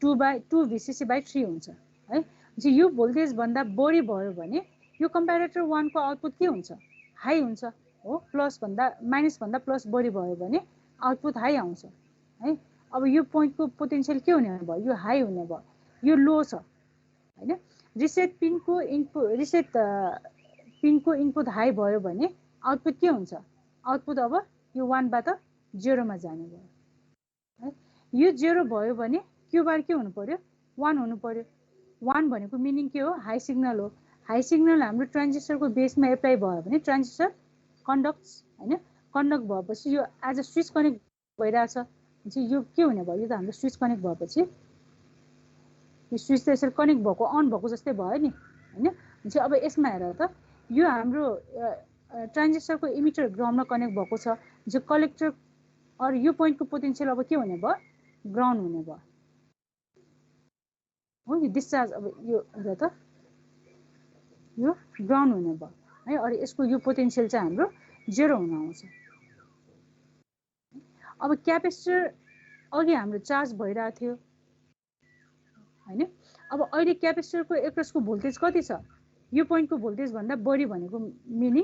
2 VCC/3 हुन्छ है। चाहिँ यो भोल्टेज भन्दा बढी भयो भने यो कम्प्यारेटर 1 को आउटपुट के हुन्छ, हाई हुन्छ हो। प्लस भन्दा माइनस भन्दा प्लस बढी भयो भने आउटपुट हाई आउँछ है। अब यो पोइन्टको पोटेन्सियल के हुने भयो, यो हाई हुने भयो, यो लो छ हैन। रिसेट पिनको इनपुट हाई भयो भने आउटपुट के हुन्छ, आउटपुट अब यो 1 बाट 0 मा जाने भयो है। यो 0 भयो भने क्यू बार के हुनु पर्यो, 1 हुनु पर्यो। 1 भनेको मिनिङ के हो, हाई सिग्नल हो। हाई सिग्नल हाम्रो ट्रान्जिस्टरको बेसमा एप्लाई भयो भने ट्रान्जिस्टर कन्डक्ट्स हैन। कन्डक्ट भएपछि यो एज अ स्विच कनेक्ट भइरहेछ, यो के हुने भयो, यो त हाम्रो स्विच कनेक्ट भएपछि यो स्विच त यसरी कनेक्ट भएको अन भएको जस्तै भयो नि हैन। हुन्छ अब यसमा हेर त, यो हाम्रो ट्रान्जिस्टरको इमिटर ग्राउन्डमा कनेक्ट भएको छ, जो कलेक्टर अर यो पोइन्टको पोटेन्सियल अब के हुने भयो, ग्राउन्ड हुने भयो हो। यो डिस्चार्ज अब यो हेर त, यो ग्राउन्ड हुने भयो है। अनि यसको यो पोटेन्सियल चाहिँ हाम्रो 0 हुन आउँछ। अब क्यापेसिटर अघि हाम्रो चार्ज भइरहेको थियो हैन। अब अहिले क्यापेसिटरको एक्रसको भोल्टेज कति छ, यो पोइन्टको भोल्टेज भन्दा बढी भनेको मिनिङ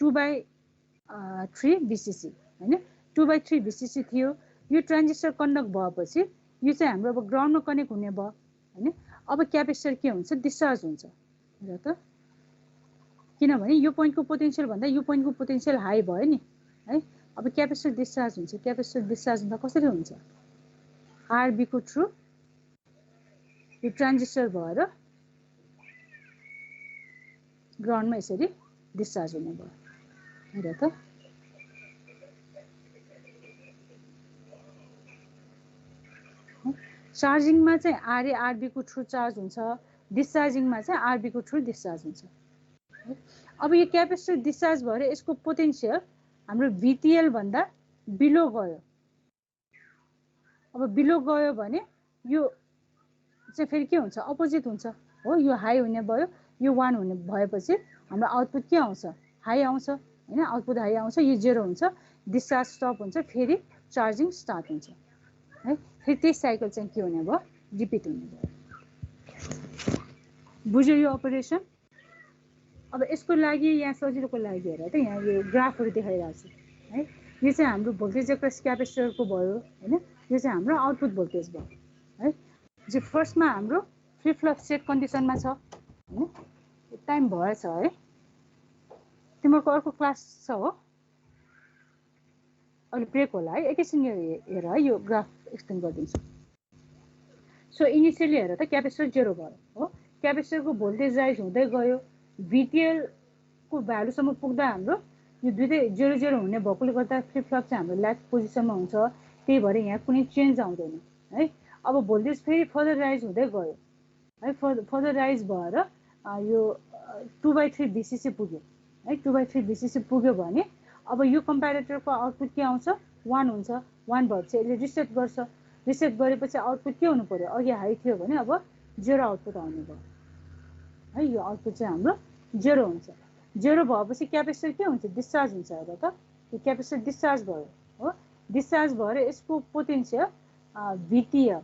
2/3 VCC हैन। 2/3 VCC थियो। यो ट्रान्जिस्टर कन्डक्ट भएपछि यो चाहिँ हाम्रो अब ग्राउन्डमा कनेक्ट हुने भयो हैन। अब क्यापेसिटर के हुन्छ, डिस्चार्ज हुन्छ हेर त, किनभने यो पोइन्टको पोटेन्सियल भन्दा यो पोइन्टको पोटेन्सियल हाई भयो नि है। अब क्यापेसिटर डिस्चार्ज हुन्छ। क्यापेसिटर डिस्चार्ज हुँदा कसरी हुन्छ, आरबी को थ्रु यो ट्रान्जिस्टर भएर ग्राउन्डमा यसरी डिस्चार्ज हुने भयो हेर त। चार्जिङमा चाहिँ आरए आरबी को थ्रु चार्ज हुन्छ, डिस्चार्जिङमा चाहिँ आरबी को थ्रु डिस्चार्ज हुन्छ। अब यो क्यापेसिटर डिस्चार्ज भएर यसको पोटेन्सियल हाम्रो VTL भन्दा बिलो गयो। अब बिलो गयो भने यो चाहिँ फेरि के हुन्छ, अपोजिट हुन्छ हो। यो हाई हुने भयो, यो 1 हुने भएपछि हाम्रो आउटपुट के आउँछ, हाई आउँछ हैन। आउटपुट हाई आउँछ, यो 0 हुन्छ, डिस्चार्ज स्टप हुन्छ, फेरि चार्जिङ स्टार्ट हुन्छ है। फेरि त्यही साइकल चाहिँ के हुने भयो, रिपिट हुने भयो। बुझ्यो यो अपरेसन। अब यसको लागि यहाँ सजिलोको लागि हेर त, यहाँ यो ग्राफहरू देखाइरहेको छु है। यो चाहिँ हाम्रो भोल्टेज एक्रस क्यापेसिटरको भयो हैन। यो चाहिँ हाम्रो आउटपुट भोल्टेज भयो है। जो फर्स्टमा हाम्रो फ्लिप फ्लप सेट कन्डिसनमा छ हैन। टाइम भएछ है, तिम्रो अर्को क्लास छ हो, अहिले ब्रेक होला है। एकैछिन यो हेर है, यो ग्राफ एक्सप्लेन गरिदिन्छु। सो इनिसियली हेर त क्यापेसिटर 0 भयो हो। क्यापेसिटरको भोल्टेज राइज हुँदै गयो, VTL को भ्यालुसम्म पुग्दा हाम्रो यो दुईटै 0-0 हुने भएकोले गर्दा फ्लिप फ्लप चाहिँ हाम्रो ल्याक पोजिसनमा हुन्छ। त्यही भएर यहाँ कुनै चेन्ज आउँदैन है। अब भोल्टेज फेरि फर्दर राइज हुँदै गयो है। फर्दर राइज भएर यो 2/3 VCC पुग्यो है। 2/3 VCC पुग्यो भने अब यो कम्प्यारेटरको आउटपुट के आउँछ, 1 हुन्छ। 1 भएपछि यसले रिसेट गर्छ। रिसेट गरेपछि आउटपुट के हुनु पर्यो, अघि हाई थियो भने अब 0 आउटपुट आउने भयो है। यो आउटपुट चाहिँ हाम्रो 0 हुन्छ। 0 भएपछि क्यापेसिटर के हुन्छ, डिस्चार्ज हुन्छ हेर त। यो क्यापेसिटर डिस्चार्ज भयो हो। डिस्चार्ज भएर यसको पोटेन्सियल VTL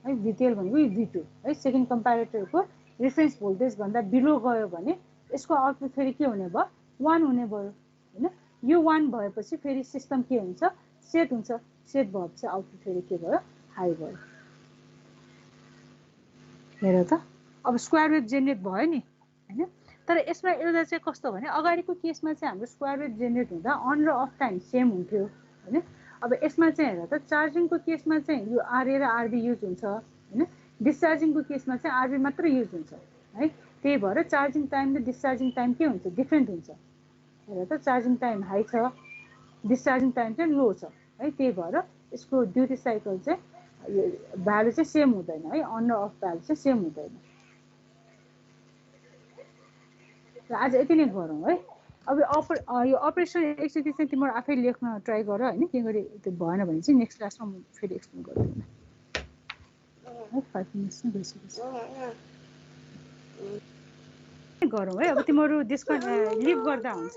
है। VTL भनेको यो V2 है। सेकेन्ड कम्प्यारेटरको रेफरेन्स भोल्टेज भन्दा बिलो गयो भने यसको आउटपुट फेरि के हुने भयो, 1 हुने भयो हैन। यो 1 भएपछि फेरि सिस्टम के हुन्छ, सेट हुन्छ। सेट भएपछि आउटपुट फेरि के भयो, हाई भयो हेर त। अब स्क्वायर वेभ जेनेरेट भयो नि हैन। तर यसमा एउटा चाहिँ कस्तो भने, अगाडिको केसमा चाहिँ हाम्रो स्क्वायर वेभ जेनेरेट हुँदा अन र अफ टाइम सेम हुन्थ्यो हैन। अब यसमा चाहिँ हेर त, चार्जिङको केसमा चाहिँ यो आरए र आरबी युज हुन्छ हैन। डिस्चार्जिङको केसमा चाहिँ आरबी मात्र युज हुन्छ है। त्यही भएर चार्जिङ टाइम र डिस्चार्जिङ टाइम के हुन्छ, डिफ्रेन्ट हुन्छ हेर त। चार्जिङ टाइम हाई छ, डिस्चार्जिङ टाइम चाहिँ लो छ है। त्यही भएर यसको ड्युटी साइकल चाहिँ यो भ्यालु चाहिँ सेम हुँदैन है। अन र अफ भ्यालु चाहिँ सेम हुँदैन। र आज यति नै गरौँ है। अब यो अपरेसन एकचोटि चाहिँ तिम्रो आफै लेख्न ट्राई गर हैन। के गरी त्यो भएन भने चाहिँ नेक्स्ट क्लासमा म फेरि एक्सप्लेन गर्दिनँ है। 5 मिनट्स नै भइसकेछ गरौँ है। अब तिमीहरू लिभ गर्दा हुन्छ।